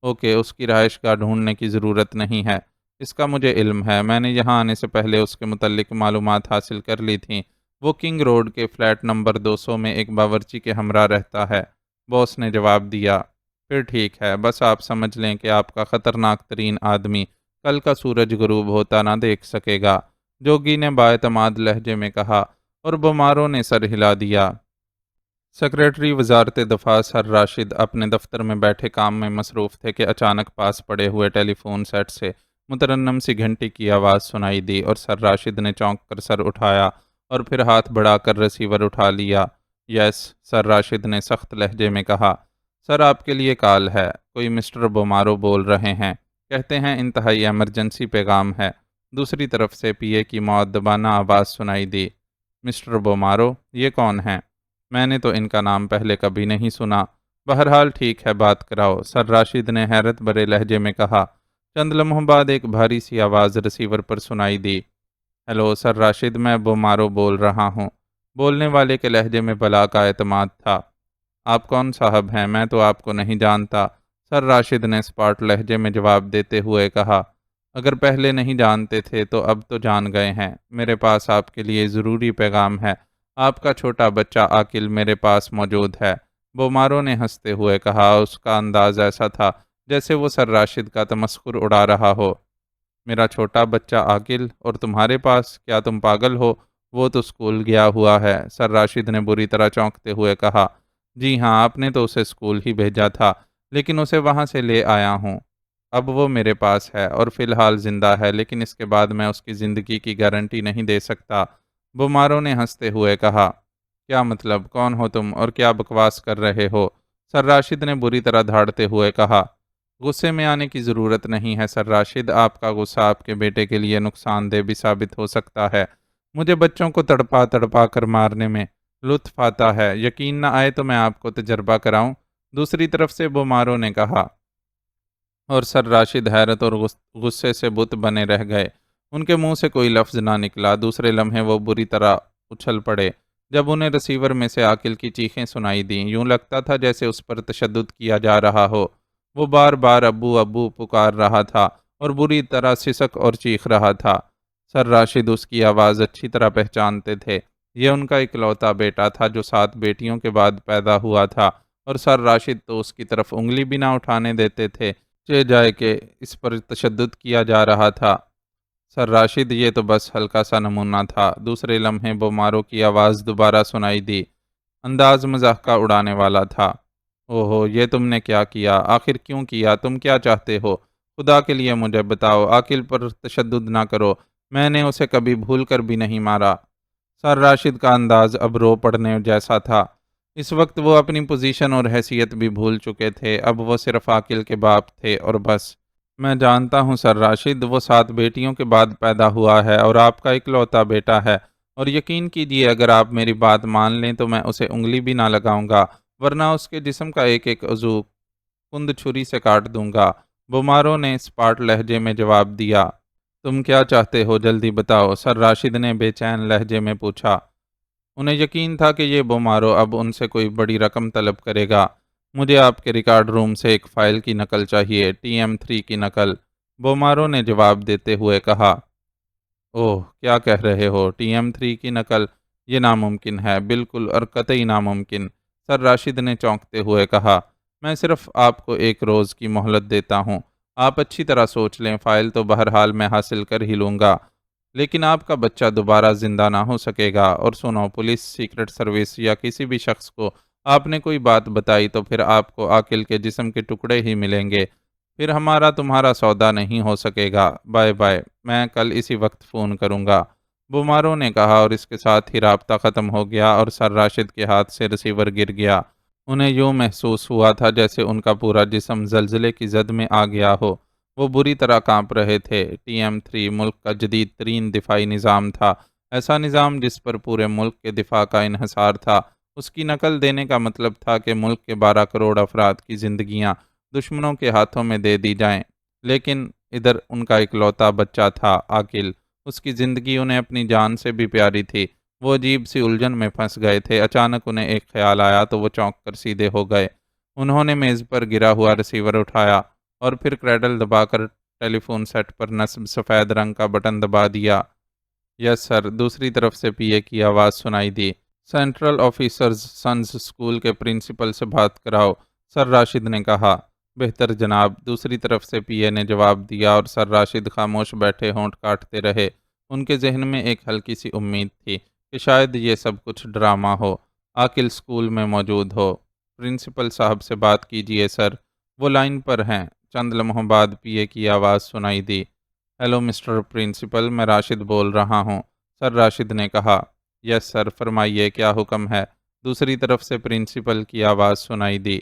اوکے، اس کی رہائش گاہ ڈھونڈنے کی ضرورت نہیں ہے، اس کا مجھے علم ہے، میں نے یہاں آنے سے پہلے اس کے متعلق معلومات حاصل کر لی تھیں، وہ کنگ روڈ کے فلیٹ نمبر 200 میں ایک باورچی کے ہمراہ رہتا ہے، باس نے جواب دیا۔ پھر ٹھیک ہے، بس آپ سمجھ لیں کہ آپ کا خطرناک ترین آدمی کل کا سورج غروب ہوتا نہ دیکھ سکے گا، جوگی نے بااعتماد لہجے میں کہا، اور بومارو نے سر ہلا دیا۔ سیکریٹری وزارت دفاع سر راشد اپنے دفتر میں بیٹھے کام میں مصروف تھے کہ اچانک پاس پڑے ہوئے ٹیلی فون سیٹ سے مترنم سی گھنٹی کی آواز سنائی دی، اور سر راشد نے چونک کر سر اٹھایا اور پھر ہاتھ بڑھا کر ریسیور اٹھا لیا۔ یس، سر راشد نے سخت لہجے میں کہا۔ سر، آپ کے لیے کال ہے، کوئی مسٹر بومارو بول رہے ہیں، کہتے ہیں انتہائی ایمرجنسی پیغام ہے۔ دوسری طرف سے پی اے کی مؤدبانہ آواز سنائی دی۔ مسٹر بومارو، یہ کون ہیں؟ میں نے تو ان کا نام پہلے کبھی نہیں سنا، بہرحال ٹھیک ہے، بات کراؤ، سر راشد نے حیرت بھرے لہجے میں کہا۔ چند لمحوں بعد ایک بھاری سی آواز ریسیور پر سنائی دی۔ ہیلو سر راشد، میں بومارو بول رہا ہوں۔ بولنے والے کے لہجے میں بلا کا اعتماد تھا۔ آپ کون صاحب ہیں؟ میں تو آپ کو نہیں جانتا، سر راشد نے اسپاٹ لہجے میں جواب دیتے ہوئے کہا۔ اگر پہلے نہیں جانتے تھے تو اب تو جان گئے ہیں، میرے پاس آپ کے لیے ضروری پیغام ہے، آپ کا چھوٹا بچہ عاقل میرے پاس موجود ہے، بومارو نے ہنستے ہوئے کہا، اس کا انداز ایسا تھا جیسے وہ سر راشد کا تمسخر اڑا رہا ہو۔ میرا چھوٹا بچہ عاقل اور تمہارے پاس؟ کیا تم پاگل ہو؟ وہ تو اسکول گیا ہوا ہے، سر راشد نے بری طرح چونکتے ہوئے کہا۔ جی ہاں، آپ نے تو اسے اسکول ہی بھیجا تھا، لیکن اسے وہاں سے لے آیا ہوں، اب وہ میرے پاس ہے اور فی الحال زندہ ہے، لیکن اس کے بعد میں اس کی زندگی کی گارنٹی نہیں دے سکتا، بومارو نے ہنستے ہوئے کہا۔ کیا مطلب؟ کون ہو تم اور کیا بکواس کر رہے ہو؟ سر راشد نے بری طرح دھاڑتے ہوئے کہا۔ غصے میں آنے کی ضرورت نہیں ہے سر راشد، آپ کا غصہ آپ کے بیٹے کے لیے نقصان دہ بھی ثابت ہو سکتا ہے، مجھے بچوں کو تڑپا تڑپا کر مارنے میں لطف آتا ہے، یقین نہ آئے تو میں آپ کو تجربہ کراؤں، دوسری طرف سے بومارو نے کہا، اور سر راشد حیرت اور غصے سے بت بنے رہ گئے، ان کے منہ سے کوئی لفظ نہ نکلا، دوسرے لمحے وہ بری طرح اچھل پڑے جب انہیں ریسیور میں سے عاقل کی چیخیں سنائی دیں، یوں لگتا تھا جیسے اس پر تشدد کیا جا رہا ہو، وہ بار بار ابو ابو پکار رہا تھا اور بری طرح سسک اور چیخ رہا تھا، سر راشد اس کی آواز اچھی طرح پہچانتے تھے، یہ ان کا اکلوتا بیٹا تھا جو 7 بیٹیوں کے بعد پیدا ہوا تھا، اور سر راشد تو اس کی طرف انگلی بھی نہ اٹھانے دیتے تھے، چہ جائے کہ اس پر تشدد کیا جا رہا تھا۔ سر راشد، یہ تو بس ہلکا سا نمونہ تھا، دوسرے لمحے بومارو کی آواز دوبارہ سنائی دی، انداز مضحکہ اڑانے والا تھا۔ اوہو، یہ تم نے کیا کیا؟ آخر کیوں کیا؟ تم کیا چاہتے ہو؟ خدا کے لیے مجھے بتاؤ، عاقل پر تشدد نہ کرو، میں نے اسے کبھی بھول کر بھی نہیں مارا۔ سر راشد کا انداز اب رو پڑنے جیسا تھا۔ اس وقت وہ اپنی پوزیشن اور حیثیت بھی بھول چکے تھے، اب وہ صرف عاقل کے باپ تھے اور بس۔ میں جانتا ہوں سر راشد، وہ 7 بیٹیوں کے بعد پیدا ہوا ہے اور آپ کا اکلوتا بیٹا ہے، اور یقین کیجیے اگر آپ میری بات مان لیں تو میں اسے انگلی بھی نہ لگاؤں گا، ورنہ اس کے جسم کا ایک ایک عضو کند چھری سے کاٹ دوں گا۔ بومارو نے اسپاٹ لہجے میں جواب دیا۔ تم کیا چاہتے ہو، جلدی بتاؤ، سر راشد نے بے چین لہجے میں پوچھا۔ انہیں یقین تھا کہ یہ بومارو اب ان سے کوئی بڑی رقم طلب کرے گا۔ مجھے آپ کے ریکارڈ روم سے ایک فائل کی نقل چاہیے، TM3 کی نقل، بومارو نے جواب دیتے ہوئے کہا۔ اوہ، کیا کہہ رہے ہو، TM3 کی نقل؟ یہ ناممکن ہے، بالکل اور قطعی ناممکن، سر راشد نے چونکتے ہوئے کہا۔ میں صرف آپ کو 1 روز کی مہلت دیتا ہوں، آپ اچھی طرح سوچ لیں، فائل تو بہرحال میں حاصل کر ہی لوں گا، لیکن آپ کا بچہ دوبارہ زندہ نہ ہو سکے گا۔ اور سنو، پولیس، سیکرٹ سروس یا کسی بھی شخص کو آپ نے کوئی بات بتائی تو پھر آپ کو عاقل کے جسم کے ٹکڑے ہی ملیں گے، پھر ہمارا تمہارا سودا نہیں ہو سکے گا۔ بائے بائے، میں کل اسی وقت فون کروں گا، بومارو نے کہا، اور اس کے ساتھ ہی رابطہ ختم ہو گیا اور سر راشد کے ہاتھ سے ریسیور گر گیا۔ انہیں یوں محسوس ہوا تھا جیسے ان کا پورا جسم زلزلے کی زد میں آ گیا ہو۔ وہ بری طرح کانپ رہے تھے۔ TM3 ملک کا جدید ترین دفاعی نظام تھا، ایسا نظام جس پر پورے ملک کے دفاع کا انحصار تھا۔ اس کی نقل دینے کا مطلب تھا کہ ملک کے 12 کروڑ افراد کی زندگیاں دشمنوں کے ہاتھوں میں دے دی جائیں۔ لیکن ادھر ان کا اکلوتا بچہ تھا، عاقل، اس کی زندگی انہیں اپنی جان سے بھی پیاری تھی۔ وہ عجیب سی الجھن میں پھنس گئے تھے۔ اچانک انہیں ایک خیال آیا تو وہ چونک کر سیدھے ہو گئے۔ انہوں نے میز پر گرا ہوا ریسیور اٹھایا اور پھر کریڈل دبا کر ٹیلی فون سیٹ پر نصب سفید رنگ کا بٹن دبا دیا۔ یس سر، دوسری طرف سے PA کی آواز سنائی دی۔ سینٹرل آفیسرز سنز اسکول کے پرنسپل سے بات کراؤ، سر راشد نے کہا۔ بہتر جناب، دوسری طرف سے PA نے جواب دیا، اور سر راشد خاموش بیٹھے ہونٹ کاٹتے رہے۔ ان کے ذہن میں ایک ہلکی سی امید تھی کہ شاید یہ سب کچھ ڈرامہ ہو، عاقل اسکول میں موجود ہو۔ پرنسپل صاحب سے بات کیجیے سر، وہ لائن پر ہیں۔ چند لمحوں بعد PA کی آواز سنائی دی۔ ہیلو مسٹر پرنسپل، میں راشد بول رہا ہوں، سر راشد نے کہا۔ یس سر، فرمائیے، کیا حکم ہے؟ دوسری طرف سے پرنسپل کی آواز سنائی دی۔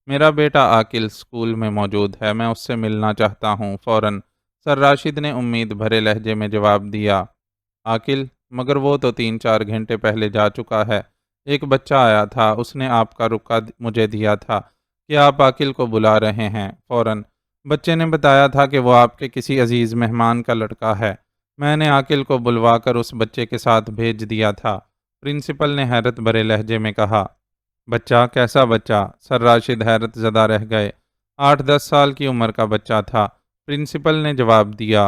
میرا بیٹا عاقل اسکول میں موجود ہے، میں اس سے ملنا چاہتا ہوں، فوراً، سر راشد نے امید بھرے لہجے میں جواب دیا۔ عاقل؟ مگر وہ تو 3-4 گھنٹے پہلے جا چکا ہے۔ ایک بچہ آیا تھا، اس نے آپ کا رکا مجھے دیا تھا کہ آپ عاقل کو بلا رہے ہیں، فوراً۔ بچے نے بتایا تھا کہ وہ آپ کے کسی عزیز مہمان کا لڑکا ہے۔ میں نے عاقل کو بلوا کر اس بچے کے ساتھ بھیج دیا تھا، پرنسپل نے حیرت بھرے لہجے میں کہا۔ بچہ؟ کیسا بچہ؟ سر راشد حیرت زدہ رہ گئے۔ 8-10 سال کی عمر کا بچہ تھا، پرنسپل نے جواب دیا۔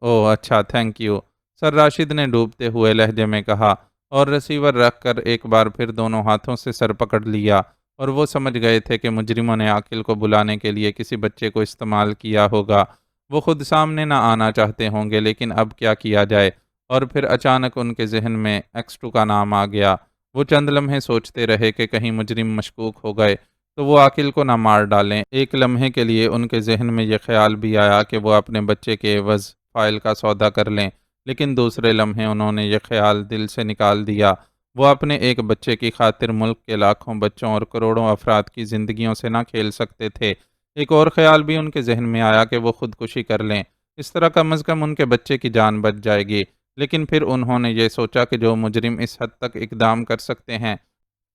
اوہ اچھا، تھینک یو، سر راشد نے ڈوبتے ہوئے لہجے میں کہا، اور ریسیور رکھ کر ایک بار پھر دونوں ہاتھوں سے سر پکڑ لیا، اور وہ سمجھ گئے تھے کہ مجرموں نے عاقل کو بلانے کے لیے کسی بچے کو استعمال کیا ہوگا۔ وہ خود سامنے نہ آنا چاہتے ہوں گے، لیکن اب کیا کیا جائے؟ اور پھر اچانک ان کے ذہن میں X2 کا نام آ گیا۔ وہ چند لمحے سوچتے رہے کہ کہیں مجرم مشکوک ہو گئے تو وہ عاقل کو نہ مار ڈالیں۔ ایک لمحے کے لیے ان کے ذہن میں یہ خیال بھی آیا کہ وہ اپنے بچے کے عوض فائل کا سودا کر لیں، لیکن دوسرے لمحے انہوں نے یہ خیال دل سے نکال دیا۔ وہ اپنے ایک بچے کی خاطر ملک کے لاکھوں بچوں اور کروڑوں افراد کی زندگیوں سے نہ کھیل سکتے تھے۔ ایک اور خیال بھی ان کے ذہن میں آیا کہ وہ خودکشی کر لیں، اس طرح کم از کم ان کے بچے کی جان بچ جائے گی۔ لیکن پھر انہوں نے یہ سوچا کہ جو مجرم اس حد تک اقدام کر سکتے ہیں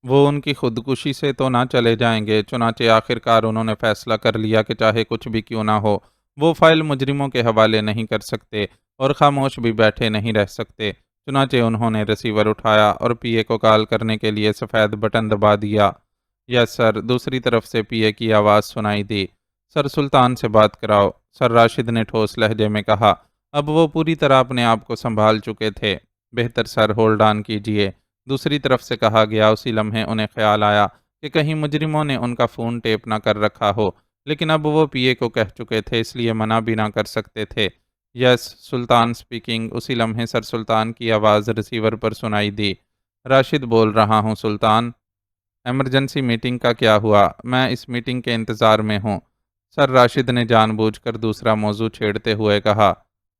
وہ ان کی خودکشی سے تو نہ چلے جائیں گے۔ چنانچہ آخر کار انہوں نے فیصلہ کر لیا کہ چاہے کچھ بھی کیوں نہ ہو، وہ فائل مجرموں کے حوالے نہیں کر سکتے، اور خاموش بھی بیٹھے نہیں رہ سکتے۔ چنانچہ انہوں نے ریسیور اٹھایا اور PA کو کال کرنے کے لیے سفید بٹن دبا دیا۔ یس سر، دوسری طرف سے PA کی آواز سنائی دی۔ سر سلطان سے بات کراؤ، سر راشد نے ٹھوس لہجے میں کہا۔ اب وہ پوری طرح اپنے آپ کو سنبھال چکے تھے۔ بہتر سر، ہولڈ آن کیجیے، دوسری طرف سے کہا گیا۔ اسی لمحے انہیں خیال آیا کہ کہیں مجرموں نے ان کا فون ٹیپ نہ کر رکھا ہو، لیکن اب وہ PA کو کہہ چکے تھے، اس لیے منع بھی نہ کر سکتے تھے۔ یس سلطان اسپیکنگ، اسی لمحے سر سلطان کی آواز ریسیور پر سنائی دی۔ راشد بول رہا ہوں سلطان، ایمرجنسی میٹنگ کا کیا ہوا؟ میں اس میٹنگ کے انتظار میں ہوں، سر راشد نے جان بوجھ کر دوسرا موضوع چھیڑتے ہوئے کہا۔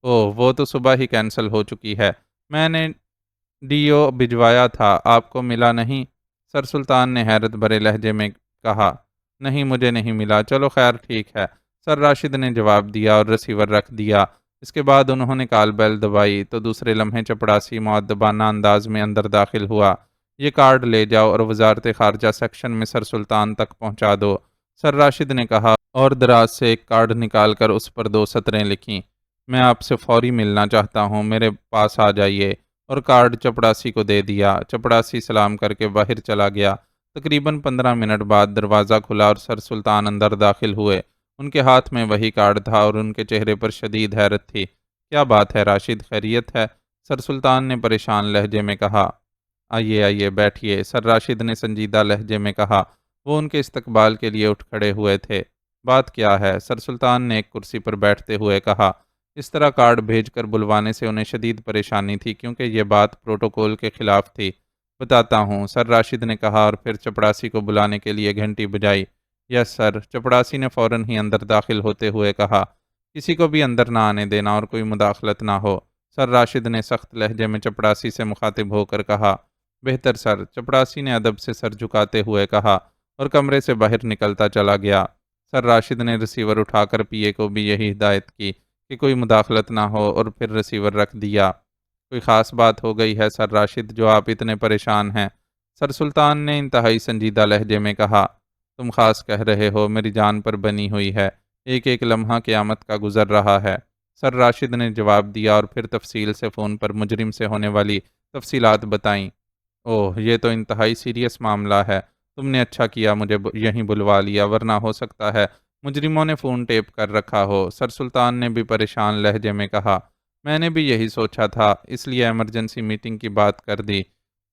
اوہ، وہ تو صبح ہی کینسل ہو چکی ہے، میں نے ڈیو بھجوایا تھا، آپ کو ملا نہیں؟ سر سلطان نے حیرت بھرے لہجے میں کہا۔ نہیں، مجھے نہیں ملا، چلو خیر ٹھیک ہے، سر راشد نے جواب دیا اور رسیور رکھ دیا۔ اس کے بعد انہوں نے کال بیل دبائی تو دوسرے لمحے چپڑاسی مؤدبانہ انداز میں اندر داخل ہوا۔ یہ کارڈ لے جاؤ اور وزارت خارجہ سیکشن میں سر سلطان تک پہنچا دو، سر راشد نے کہا اور دراز سے ایک کارڈ نکال کر اس پر 2 سطریں لکھیں۔ میں آپ سے فوری ملنا چاہتا ہوں، میرے پاس آ جائیے، اور کارڈ چپڑاسی کو دے دیا۔ چپڑاسی سلام کر کے باہر چلا گیا۔ تقریباً 15 منٹ بعد دروازہ کھلا اور سر سلطان اندر داخل ہوئے۔ ان کے ہاتھ میں وہی کارڈ تھا اور ان کے چہرے پر شدید حیرت تھی۔ کیا بات ہے راشد، خیریت ہے؟ سر سلطان نے پریشان لہجے میں کہا۔ آئیے آئیے بیٹھیے، سر راشد نے سنجیدہ لہجے میں کہا۔ وہ ان کے استقبال کے لیے اٹھ کھڑے ہوئے تھے۔ بات کیا ہے؟ سر سلطان نے ایک کرسی پر بیٹھتے ہوئے کہا۔ اس طرح کارڈ بھیج کر بلوانے سے انہیں شدید پریشانی تھی کیونکہ یہ بات پروٹوکول کے خلاف تھی۔ بتاتا ہوں، سر راشد نے کہا اور پھر چپڑاسی کو بلانے کے لیے گھنٹی بجائی۔ یس سر، چپڑاسی نے فوراً ہی اندر داخل ہوتے ہوئے کہا۔ کسی کو بھی اندر نہ آنے دینا اور کوئی مداخلت نہ ہو، سر راشد نے سخت لہجے میں چپڑاسی سے مخاطب ہو کر کہا۔ بہتر سر، چپڑاسی نے ادب سے سر جھکاتے ہوئے کہا اور کمرے سے باہر نکلتا چلا گیا۔ سر راشد نے رسیور اٹھا کر پی اے کو بھی یہی ہدایت کی کہ کوئی مداخلت نہ ہو اور پھر رسیور رکھ دیا۔ کوئی خاص بات ہو گئی ہے سر راشد جو آپ اتنے پریشان ہیں؟ سر سلطان نے انتہائی سنجیدہ لہجے میں کہا۔ تم خاص کہہ رہے ہو، میری جان پر بنی ہوئی ہے، ایک ایک لمحہ قیامت کا گزر رہا ہے، سر راشد نے جواب دیا اور پھر تفصیل سے فون پر مجرم سے ہونے والی تفصیلات بتائیں۔ اوہ، یہ تو انتہائی سیریس معاملہ ہے، تم نے اچھا کیا مجھے یہیں بلوا لیا، ورنہ ہو سکتا ہے مجرموں نے فون ٹیپ کر رکھا ہو، سر سلطان نے بھی پریشان لہجے میں کہا۔ میں نے بھی یہی سوچا تھا، اس لیے ایمرجنسی میٹنگ کی بات کر دی،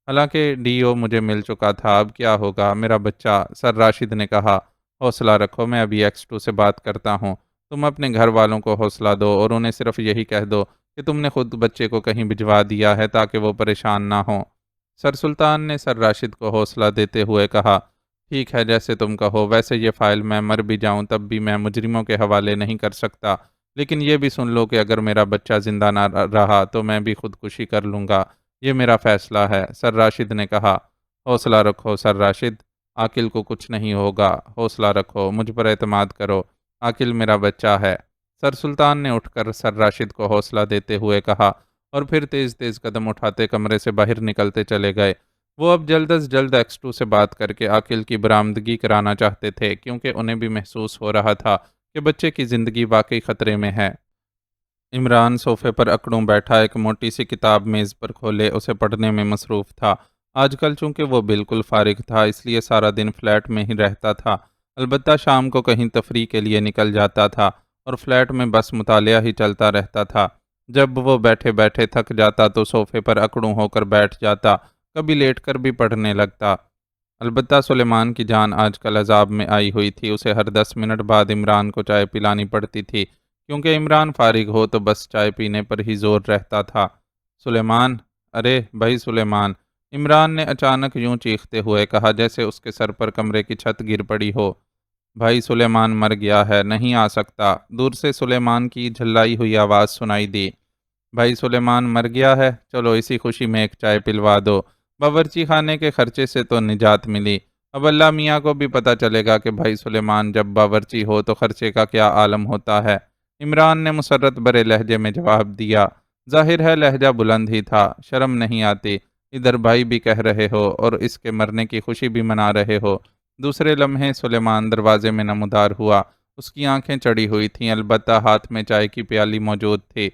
حالانکہ ڈی او مجھے مل چکا تھا، اب کیا ہوگا میرا بچہ، سر راشد نے کہا۔ حوصلہ رکھو، میں ابھی ایکس 2 سے بات کرتا ہوں، تم اپنے گھر والوں کو حوصلہ دو اور انہیں صرف یہی کہہ دو کہ تم نے خود بچے کو کہیں بھجوا دیا ہے تاکہ وہ پریشان نہ ہوں۔ سر سلطان نے سر راشد کو حوصلہ دیتے ہوئے کہا۔ ٹھیک ہے، جیسے تم کہو، ویسے یہ فائل میں مر بھی جاؤں تب بھی میں مجرموں کے حوالے نہیں کر سکتا، لیکن یہ بھی سن لو کہ اگر میرا بچہ زندہ نہ رہا تو میں بھی خودکشی کر لوں گا، یہ میرا فیصلہ ہے، سر راشد نے کہا۔ حوصلہ رکھو سر راشد، عاقل کو کچھ نہیں ہوگا، حوصلہ رکھو، مجھ پر اعتماد کرو، عاقل میرا بچہ ہے، سر سلطان نے اٹھ کر سر راشد کو حوصلہ دیتے ہوئے کہا اور پھر تیز تیز قدم اٹھاتے کمرے سے باہر نکلتے چلے گئے۔ وہ اب جلد از جلد ایکس 2 سے بات کر کے عاقل کی برآمدگی کرانا چاہتے تھے کیونکہ انہیں بھی محسوس ہو رہا تھا کہ بچے کی زندگی واقعی خطرے میں ہے۔ عمران صوفے پر اکڑوں بیٹھا ایک موٹی سی کتاب میز پر کھولے اسے پڑھنے میں مصروف تھا۔ آج کل چونکہ وہ بالکل فارغ تھا اس لیے سارا دن فلیٹ میں ہی رہتا تھا، البتہ شام کو کہیں تفریح کے لیے نکل جاتا تھا اور فلیٹ میں بس مطالعہ ہی چلتا رہتا تھا۔ جب وہ بیٹھے بیٹھے تھک جاتا تو صوفے پر اکڑوں ہو کر بیٹھ جاتا، کبھی لیٹ کر بھی پڑھنے لگتا۔ البتہ سلیمان کی جان آج کل عذاب میں آئی ہوئی تھی، اسے ہر 10 منٹ بعد عمران کو چائے پلانی پڑتی تھی کیونکہ عمران فارغ ہو تو بس چائے پینے پر ہی زور رہتا تھا۔ سلیمان، ارے بھائی سلیمان، عمران نے اچانک یوں چیختے ہوئے کہا جیسے اس کے سر پر کمرے کی چھت گر پڑی ہو۔ بھائی سلیمان مر گیا ہے، نہیں آ سکتا، دور سے سلیمان کی جھلائی ہوئی آواز سنائی دی۔ بھائی سلیمان مر گیا ہے، چلو اسی خوشی میں ایک چائے پلوا دو، باورچی خانے کے خرچے سے تو نجات ملی، اب اللہ میاں کو بھی پتہ چلے گا کہ بھائی سلیمان جب باورچی ہو تو خرچے کا کیا عالم ہوتا ہے۔ عمران نے مسرت بھرے لہجے میں جواب دیا۔ ظاہر ہے لہجہ بلند ہی تھا، شرم نہیں آتی، ادھر بھائی بھی کہہ رہے ہو اور اس کے مرنے کی خوشی بھی منا رہے ہو۔ دوسرے لمحے سلیمان دروازے میں نمودار ہوا، اس کی آنکھیں چڑی ہوئی تھیں، البتہ ہاتھ میں چائے کی پیالی موجود تھی۔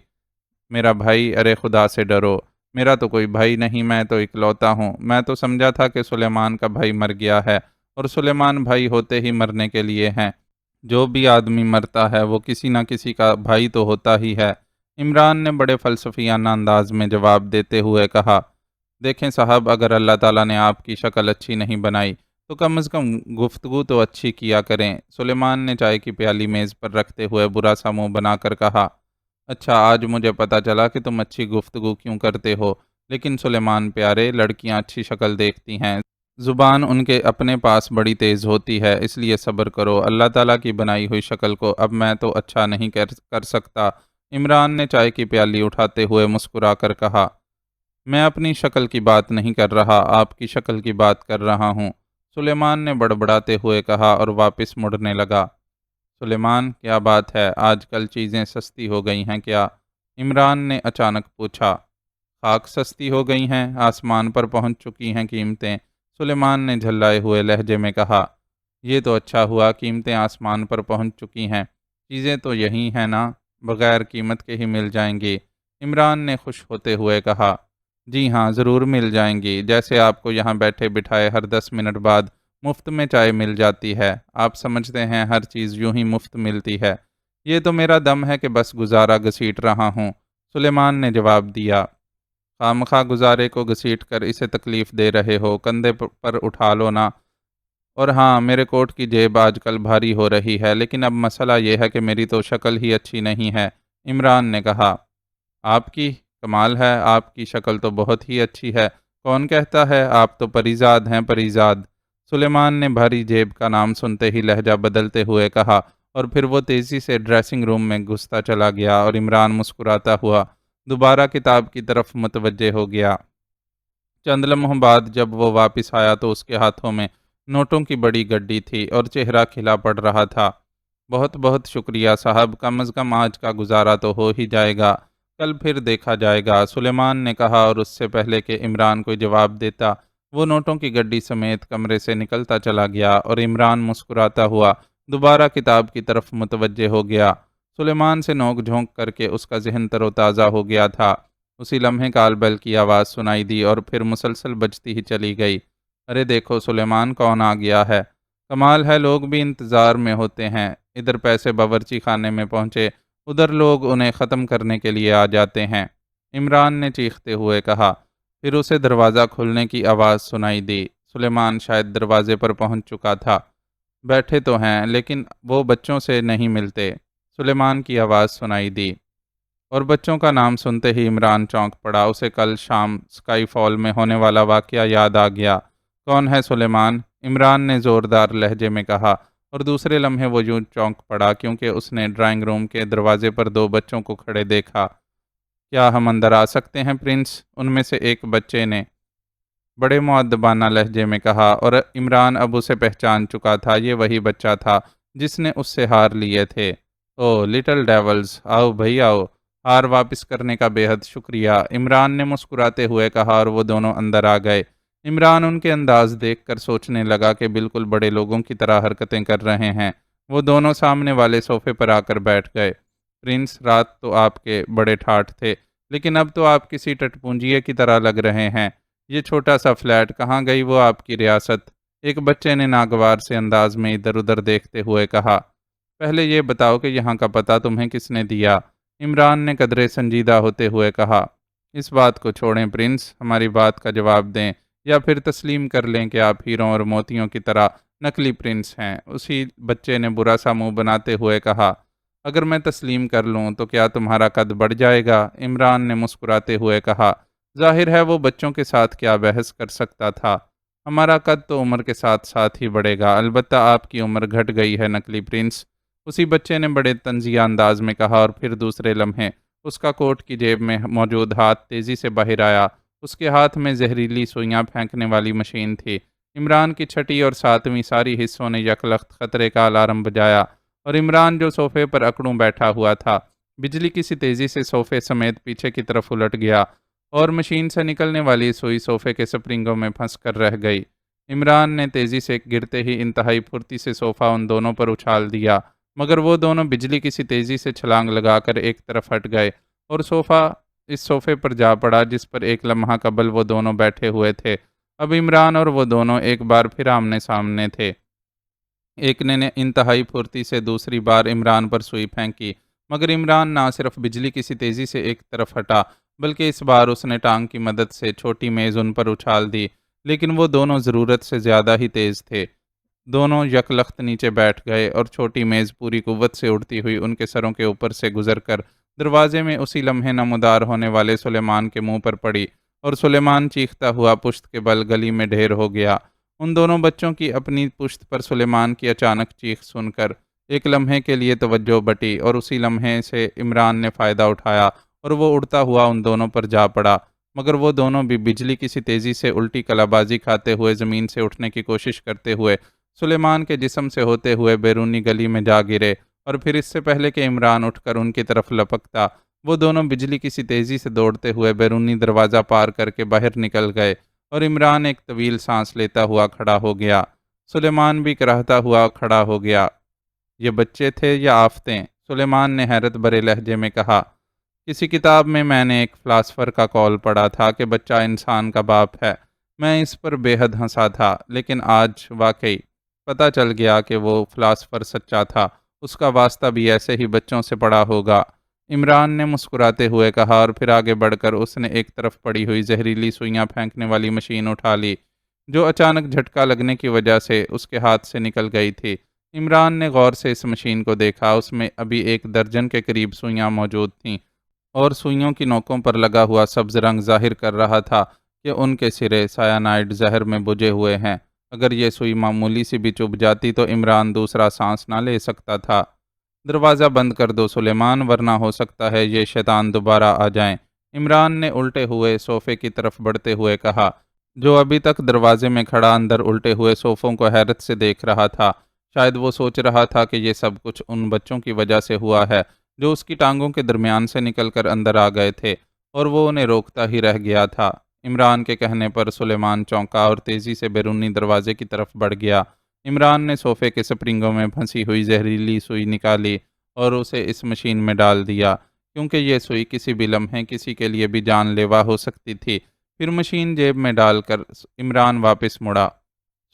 میرا بھائی، ارے خدا سے ڈرو، میرا تو کوئی بھائی نہیں، میں تو اکلوتا ہوں، میں تو سمجھا تھا کہ سلیمان کا بھائی مر گیا ہے اور سلیمان بھائی ہوتے ہی مرنے کے لیے ہیں، جو بھی آدمی مرتا ہے وہ کسی نہ کسی کا بھائی تو ہوتا ہی ہے۔ عمران نے بڑے فلسفیانہ انداز میں جواب دیتے ہوئے کہا۔ دیکھیں صاحب، اگر اللہ تعالیٰ نے آپ کی شکل اچھی نہیں بنائی تو کم از کم گفتگو تو اچھی کیا کریں، سلیمان نے چائے کی پیالی میز پر رکھتے ہوئے برا سا منہ بنا کر کہا۔ اچھا، آج مجھے پتہ چلا کہ تم اچھی گفتگو کیوں کرتے ہو، لیکن سلیمان پیارے، لڑکیاں اچھی شکل دیکھتی ہیں، زبان ان کے اپنے پاس بڑی تیز ہوتی ہے، اس لیے صبر کرو، اللہ تعالیٰ کی بنائی ہوئی شکل کو اب میں تو اچھا نہیں کر سکتا۔ عمران نے چائے کی پیالی اٹھاتے ہوئے مسکرا کر کہا۔ میں اپنی شکل کی بات نہیں کر رہا، آپ کی شکل کی بات کر رہا ہوں، سلیمان نے بڑبڑاتے ہوئے کہا اور واپس مڑنے لگا۔ سلیمان، کیا بات ہے؟ آج کل چیزیں سستی ہو گئی ہیں کیا؟ عمران نے اچانک پوچھا۔ خاک سستی ہو گئی ہیں، آسمان پر پہنچ چکی ہیں قیمتیں، سلیمان نے جھلائے ہوئے لہجے میں کہا۔ یہ تو اچھا ہوا، قیمتیں آسمان پر پہنچ چکی ہیں، چیزیں تو یہی ہیں نا، بغیر قیمت کے ہی مل جائیں گی، عمران نے خوش ہوتے ہوئے کہا۔ جی ہاں، ضرور مل جائیں گی، جیسے آپ کو یہاں بیٹھے بٹھائے ہر 10 منٹ بعد مفت میں چائے مل جاتی ہے، آپ سمجھتے ہیں ہر چیز یوں ہی مفت ملتی ہے؟ یہ تو میرا دم ہے کہ بس گزارا گھسیٹ رہا ہوں، سلیمان نے جواب دیا۔ خواہ گزارے کو گھسیٹ کر اسے تکلیف دے رہے ہو، کندھے پر اٹھا لو نا۔ اور ہاں، میرے کوٹ کی جیب آج کل بھاری ہو رہی ہے، لیکن اب مسئلہ یہ ہے کہ میری تو شکل ہی اچھی نہیں ہے، عمران نے کہا۔ آپ کی؟ کمال ہے، آپ کی شکل تو بہت ہی اچھی ہے، کون کہتا ہے؟ آپ تو پریزاد ہیں، پریزاد، سلیمان نے بھاری جیب کا نام سنتے ہی لہجہ بدلتے ہوئے کہا، اور پھر وہ تیزی سے ڈریسنگ روم میں گھستا چلا گیا اور عمران مسکراتا ہوا دوبارہ کتاب کی طرف متوجہ ہو گیا۔ چند لمحوں بعد جب وہ واپس آیا تو اس کے ہاتھوں میں نوٹوں کی بڑی گڈی تھی اور چہرہ کھلا پڑ رہا تھا۔ بہت بہت شکریہ صاحب، کم از کم آج کا گزارا تو ہو ہی جائے گا، کل پھر دیکھا جائے گا، سلیمان نے کہا، اور اس سے پہلے کہ عمران کوئی جواب دیتا وہ نوٹوں کی گڈی سمیت کمرے سے نکلتا چلا گیا اور عمران مسکراتا ہوا دوبارہ کتاب کی طرف متوجہ ہو گیا۔ سلیمان سے نوک جھونک کر کے اس کا ذہن تر و تازہ ہو گیا تھا۔ اسی لمحے کال بیل کی آواز سنائی دی اور پھر مسلسل بجتی ہی چلی گئی۔ ارے دیکھو سلیمان، کون آ گیا ہے؟ کمال ہے، لوگ بھی انتظار میں ہوتے ہیں، ادھر پیسے باورچی خانے میں پہنچے، ادھر لوگ انہیں ختم کرنے کے لیے آ جاتے ہیں، عمران نے چیختے ہوئے کہا۔ پھر اسے دروازہ کھلنے کی آواز سنائی دی۔ سلیمان شاید دروازے پر پہنچ چکا تھا۔ بیٹھے تو ہیں لیکن وہ بچوں سے نہیں ملتے، سلیمان کی آواز سنائی دی، اور بچوں کا نام سنتے ہی عمران چونک پڑا، اسے کل شام سکائی فال میں ہونے والا واقعہ یاد آ گیا۔ کون ہے سلیمان؟ عمران نے زوردار لہجے میں کہا، اور دوسرے لمحے وہ یوں چونک پڑا کیونکہ اس نے ڈرائنگ روم کے دروازے پر دو بچوں کو کھڑے دیکھا۔ کیا ہم اندر آ سکتے ہیں پرنس؟ ان میں سے ایک بچے نے بڑے مؤدبانہ لہجے میں کہا، اور عمران اب اسے پہچان چکا تھا، یہ وہی بچہ تھا جس نے اس سے ہار لیے تھے۔ او لٹل ڈیولز، آؤ بھائی آؤ، ہار واپس کرنے کا بے حد شکریہ، عمران نے مسکراتے ہوئے کہا، اور وہ دونوں اندر آ گئے۔ عمران ان کے انداز دیکھ کر سوچنے لگا کہ بالکل بڑے لوگوں کی طرح حرکتیں کر رہے ہیں۔ وہ دونوں سامنے والے صوفے پر آ کر بیٹھ گئے۔ پرنس، رات تو آپ کے بڑے ٹھاٹھ تھے، لیکن اب تو آپ کسی ٹٹ پونجیے کی طرح لگ رہے ہیں۔ یہ چھوٹا سا فلیٹ، کہاں گئی وہ آپ کی ریاست؟ ایک بچے نے ناگوار سے انداز میں ادھر ادھر دیکھتے ہوئے کہا۔ پہلے یہ بتاؤ کہ یہاں کا پتہ تمہیں کس نے دیا؟ عمران نے قدرے سنجیدہ ہوتے ہوئے کہا۔ اس بات کو چھوڑیں پرنس، ہماری بات کا جواب دیں، یا پھر تسلیم کر لیں کہ آپ ہیروں اور موتیوں کی طرح نقلی پرنس ہیں، اسی بچے نے برا سا منہ بناتے ہوئے کہا۔ اگر میں تسلیم کر لوں تو کیا تمہارا قد بڑھ جائے گا؟ عمران نے مسکراتے ہوئے کہا۔ ظاہر ہے وہ بچوں کے ساتھ کیا بحث کر سکتا تھا، ہمارا قد تو عمر کے ساتھ ساتھ ہی بڑھے گا، البتہ آپ کی عمر گھٹ گئی ہے نقلی پرنس، اسی بچے نے بڑے طنزیہ انداز میں کہا، اور پھر دوسرے لمحے اس کا کوٹ کی جیب میں موجود ہاتھ تیزی سے باہر آیا، اس کے ہاتھ میں زہریلی سوئیاں پھینکنے والی مشین تھی۔ عمران کی چھٹی اور ساتویں ساری حصوں نے یکلخت خطرے کا الارم بجایا، اور عمران جو صوفے پر اکڑوں بیٹھا ہوا تھا، بجلی کسی تیزی سے صوفے سمیت پیچھے کی طرف الٹ گیا، اور مشین سے نکلنے والی سوئی صوفے کے سپرنگوں میں پھنس کر رہ گئی۔ عمران نے تیزی سے گرتے ہی انتہائی پھرتی سے صوفہ ان دونوں پر اچھال دیا، مگر وہ دونوں بجلی کسی تیزی سے چھلانگ لگا کر ایک طرف ہٹ گئے، اور صوفہ اس صوفے پر جا پڑا جس پر ایک لمحہ قبل وہ دونوں بیٹھے ہوئے تھے۔ اب عمران اور وہ دونوں ایک بار پھر آمنے سامنے تھے۔ ایک نے انتہائی پھرتی سے دوسری بار عمران پر سوئی پھینکی، مگر عمران نہ صرف بجلی کسی تیزی سے ایک طرف ہٹا، بلکہ اس بار اس نے ٹانگ کی مدد سے چھوٹی میز ان پر اچھال دی، لیکن وہ دونوں ضرورت سے زیادہ ہی تیز تھے۔ دونوں یکلخت نیچے بیٹھ گئے، اور چھوٹی میز پوری قوت سے اڑتی ہوئی ان کے سروں کے اوپر سے گزر کر دروازے میں اسی لمحے نمودار ہونے والے سلیمان کے منہ پر پڑی، اور سلیمان چیختا ہوا پشت کے بل گلی میں ڈھیر ہو گیا۔ ان دونوں بچوں کی اپنی پشت پر سلیمان کی اچانک چیخ سن کر ایک لمحے کے لیے توجہ بٹی، اور اسی لمحے سے عمران نے فائدہ اٹھایا، اور وہ اڑتا ہوا ان دونوں پر جا پڑا۔ مگر وہ دونوں بھی بجلی کی سی تیزی سے الٹی کلابازی کھاتے ہوئے زمین سے اٹھنے کی کوشش کرتے ہوئے سلیمان کے جسم سے ہوتے ہوئے بیرونی گلی میں جا گرے، اور پھر اس سے پہلے کہ عمران اٹھ کر ان کی طرف لپکتا، وہ دونوں بجلی کی سی تیزی سے دوڑتے ہوئے بیرونی دروازہ پار کر کے باہر نکل گئے، اور عمران ایک طویل سانس لیتا ہوا کھڑا ہو گیا۔ سلیمان بھی کراہتا ہوا کھڑا ہو گیا۔ یہ بچے تھے یا آفتیں؟ سلیمان نے حیرت بھرے لہجے میں کہا۔ کسی کتاب میں نے ایک فلاسفر کا قول پڑھا تھا کہ بچہ انسان کا باپ ہے۔ میں اس پر بے حد ہنسا تھا، لیکن آج واقعی پتہ چل گیا کہ وہ فلاسفر سچا تھا، اس کا واسطہ بھی ایسے ہی بچوں سے پڑا ہوگا۔ عمران نے مسکراتے ہوئے کہا، اور پھر آگے بڑھ کر اس نے ایک طرف پڑی ہوئی زہریلی سوئیاں پھینکنے والی مشین اٹھا لی، جو اچانک جھٹکا لگنے کی وجہ سے اس کے ہاتھ سے نکل گئی تھی۔ عمران نے غور سے اس مشین کو دیکھا، اس میں ابھی 1 درجن کے قریب سوئیاں موجود تھیں، اور سوئیوں کی نوکوں پر لگا ہوا سبز رنگ ظاہر کر رہا تھا کہ ان کے سرے سیانائڈ زہر میں بجھے ہوئے ہیں۔ اگر یہ سوئی معمولی سی بھی چبھ جاتی تو عمران دوسرا سانس نہ لے سکتا تھا۔ دروازہ بند کر دو سلیمان، ورنہ ہو سکتا ہے یہ شیطان دوبارہ آ جائیں۔ عمران نے الٹے ہوئے صوفے کی طرف بڑھتے ہوئے کہا، جو ابھی تک دروازے میں کھڑا اندر الٹے ہوئے صوفوں کو حیرت سے دیکھ رہا تھا۔ شاید وہ سوچ رہا تھا کہ یہ سب کچھ ان بچوں کی وجہ سے ہوا ہے جو اس کی ٹانگوں کے درمیان سے نکل کر اندر آ گئے تھے، اور وہ انہیں روکتا ہی رہ گیا تھا۔ عمران کے کہنے پر سلیمان چونکا اور تیزی سے بیرونی دروازے کی طرف بڑھ گیا۔ عمران نے صوفے کے سپرنگوں میں پھنسی ہوئی زہریلی سوئی نکالی اور اسے اس مشین میں ڈال دیا، کیونکہ یہ سوئی کسی بھی لمحے کسی کے لیے بھی جان لیوا ہو سکتی تھی۔ پھر مشین جیب میں ڈال کر عمران واپس مڑا۔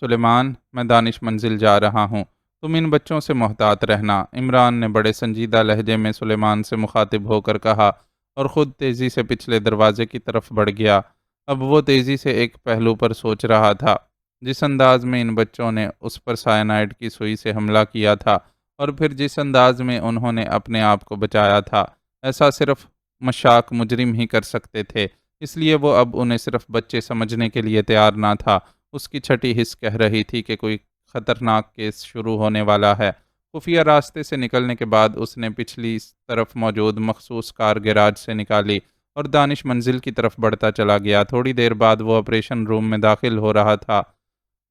سلیمان، میں دانش منزل جا رہا ہوں، تم ان بچوں سے محتاط رہنا، عمران نے بڑے سنجیدہ لہجے میں سلیمان سے مخاطب ہو کر کہا، اور خود تیزی سے پچھلے دروازے کی طرف بڑھ گیا۔ اب وہ تیزی سے ایک پہلو پر سوچ رہا تھا، جس انداز میں ان بچوں نے اس پر سائنائڈ کی سوئی سے حملہ کیا تھا، اور پھر جس انداز میں انہوں نے اپنے آپ کو بچایا تھا، ایسا صرف مشاک مجرم ہی کر سکتے تھے۔ اس لیے وہ اب انہیں صرف بچے سمجھنے کے لیے تیار نہ تھا۔ اس کی چھٹی حس کہہ رہی تھی کہ کوئی خطرناک کیس شروع ہونے والا ہے۔ خفیہ راستے سے نکلنے کے بعد اس نے پچھلی طرف موجود مخصوص کار گیراج سے نکالی اور دانش منزل کی طرف بڑھتا چلا گیا۔ تھوڑی دیر بعد وہ آپریشن روم میں داخل ہو رہا تھا۔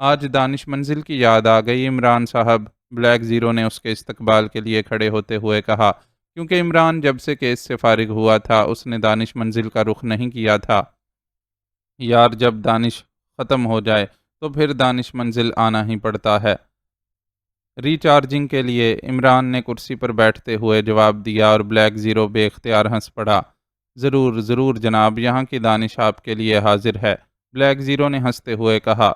آج دانش منزل کی یاد آ گئی عمران صاحب، بلیک زیرو نے اس کے استقبال کے لیے کھڑے ہوتے ہوئے کہا، کیونکہ عمران جب سے کیس سے فارغ ہوا تھا اس نے دانش منزل کا رخ نہیں کیا تھا۔ یار، جب دانش ختم ہو جائے تو پھر دانش منزل آنا ہی پڑتا ہے۔ ری چارجنگ کے لیے، عمران نے کرسی پر بیٹھتے ہوئے جواب دیا، اور بلیک زیرو بے اختیار ہنس پڑا۔ ضرور ضرور جناب، یہاں کی دانش آپ کے لیے حاضر ہے، بلیک زیرو نے ہنستے ہوئے کہا۔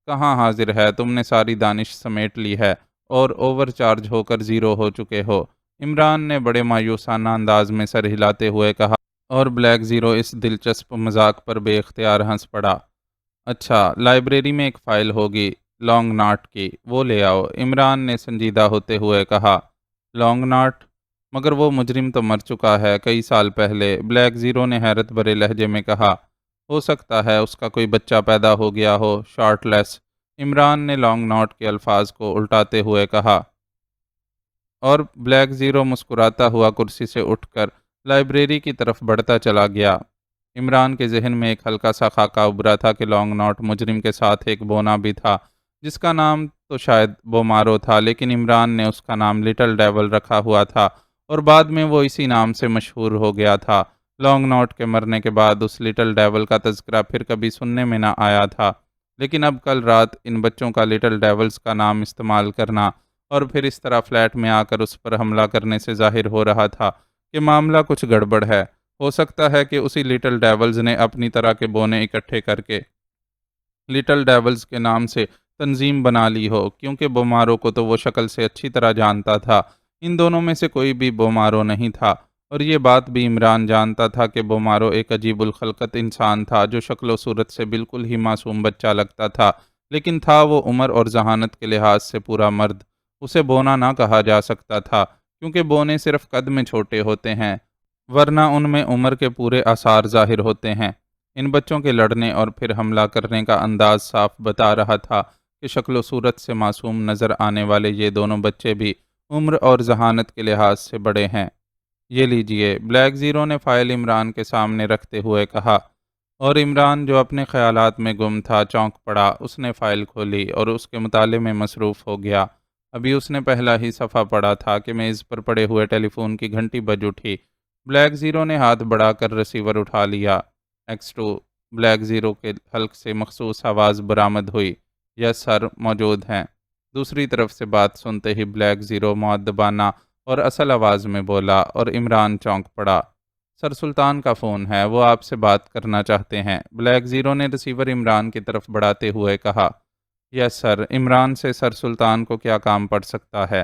کہاں حاضر ہے؟ تم نے ساری دانش سمیٹ لی ہے اور اوور چارج ہو کر زیرو ہو چکے ہو، عمران نے بڑے مایوسانہ انداز میں سر ہلاتے ہوئے کہا، اور بلیک زیرو اس دلچسپ مذاق پر بے اختیار ہنس پڑا۔ اچھا، لائبریری میں ایک فائل ہوگی لانگ ناٹ کی، وہ لے آؤ، عمران نے سنجیدہ ہوتے ہوئے کہا۔ Long not? مگر وہ مجرم تو مر چکا ہے کئی سال پہلے، بلیک زیرو نے حیرت بھرے لہجے میں کہا۔ ہو سکتا ہے اس کا کوئی بچہ پیدا ہو گیا ہو، شارٹ لیس، عمران نے لانگ ناٹ کے الفاظ کو الٹاتے ہوئے کہا، اور بلیک زیرو مسکراتا ہوا کرسی سے اٹھ کر لائبریری کی طرف بڑھتا چلا گیا۔ عمران کے ذہن میں ایک ہلکا سا خاکہ ابھرا تھا کہ لانگ ناٹ مجرم کے ساتھ ایک بونا بھی تھا، جس کا نام تو شاید بومارو تھا، لیکن عمران نے اس کا نام لٹل ڈیول رکھا ہوا تھا، اور بعد میں وہ اسی نام سے مشہور ہو گیا تھا۔ لانگ ناٹ کے مرنے کے بعد اس لٹل ڈیول کا تذکرہ پھر کبھی سننے میں نہ آیا تھا، لیکن اب کل رات ان بچوں کا لٹل ڈیولز کا نام استعمال کرنا اور پھر اس طرح فلیٹ میں آ کر اس پر حملہ کرنے سے ظاہر ہو رہا تھا کہ معاملہ کچھ گڑبڑ ہے۔ ہو سکتا ہے کہ اسی لٹل ڈیولز نے اپنی طرح کے بونے اکٹھے کر کے لٹل ڈیولز کے نام سے تنظیم بنا لی ہو، کیونکہ بومارو کو تو وہ شکل سے اچھی طرح جانتا تھا۔ ان دونوں میں سے کوئی بھی بومارو نہیں تھا، اور یہ بات بھی عمران جانتا تھا کہ بومارو ایک عجیب الخلقت انسان تھا جو شکل و صورت سے بالکل ہی معصوم بچہ لگتا تھا، لیکن تھا وہ عمر اور ذہانت کے لحاظ سے پورا مرد۔ اسے بونا نہ کہا جا سکتا تھا، کیونکہ بونے صرف قد میں چھوٹے ہوتے ہیں، ورنہ ان میں عمر کے پورے آثار ظاہر ہوتے ہیں۔ ان بچوں کے لڑنے اور پھر حملہ کرنے کا انداز صاف بتا رہا تھا کہ شکل و صورت سے معصوم نظر آنے والے یہ دونوں بچے بھی عمر اور ذہانت کے لحاظ سے بڑے ہیں۔ یہ لیجئے، بلیک زیرو نے فائل عمران کے سامنے رکھتے ہوئے کہا۔ اور عمران جو اپنے خیالات میں گم تھا چونک پڑا۔ اس نے فائل کھولی اور اس کے مطالعے میں مصروف ہو گیا۔ ابھی اس نے پہلا ہی صفحہ پڑھا تھا کہ میز پر پڑے ہوئے ٹیلی فون کی گھنٹی بج اٹھی۔ بلیک زیرو نے ہاتھ بڑھا کر ریسیور اٹھا لیا۔ X2 بلیک زیرو کے حلق سے مخصوص آواز برآمد ہوئی۔ یس سر، موجود ہیں۔ دوسری طرف سے بات سنتے ہی بلیک زیرو مؤدبانہ اور اصل آواز میں بولا اور عمران چونک پڑا۔ سر سلطان کا فون ہے، وہ آپ سے بات کرنا چاہتے ہیں۔ بلیک زیرو نے ریسیور عمران کی طرف بڑھاتے ہوئے کہا۔ یس سر، عمران سے سر سلطان کو کیا کام پڑ سکتا ہے؟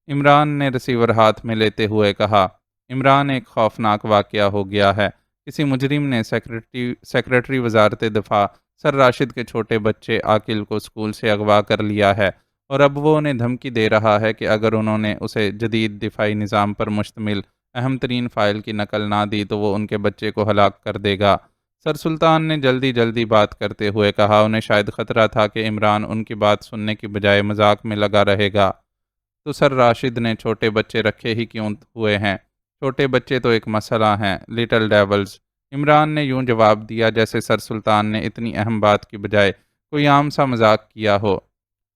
عمران نے ریسیور ہاتھ میں لیتے ہوئے کہا۔ عمران، ایک خوفناک واقعہ ہو گیا ہے۔ کسی مجرم نے سیکریٹری وزارت دفاع سر راشد کے چھوٹے بچے عاقل کو اسکول سے اغوا کر لیا ہے، اور اب وہ انہیں دھمکی دے رہا ہے کہ اگر انہوں نے اسے جدید دفاعی نظام پر مشتمل اہم ترین فائل کی نقل نہ دی تو وہ ان کے بچے کو ہلاک کر دے گا۔ سر سلطان نے جلدی بات کرتے ہوئے کہا۔ انہیں شاید خطرہ تھا کہ عمران ان کی بات سننے کی بجائے مذاق میں لگا رہے گا۔ تو سر راشد نے چھوٹے بچے رکھے ہی کیوں ہوئے ہیں؟ چھوٹے بچے تو ایک مسئلہ ہیں، لٹل ڈیولز۔ عمران نے یوں جواب دیا جیسے سر سلطان نے اتنی اہم بات کی بجائے کوئی عام سا مذاق کیا ہو۔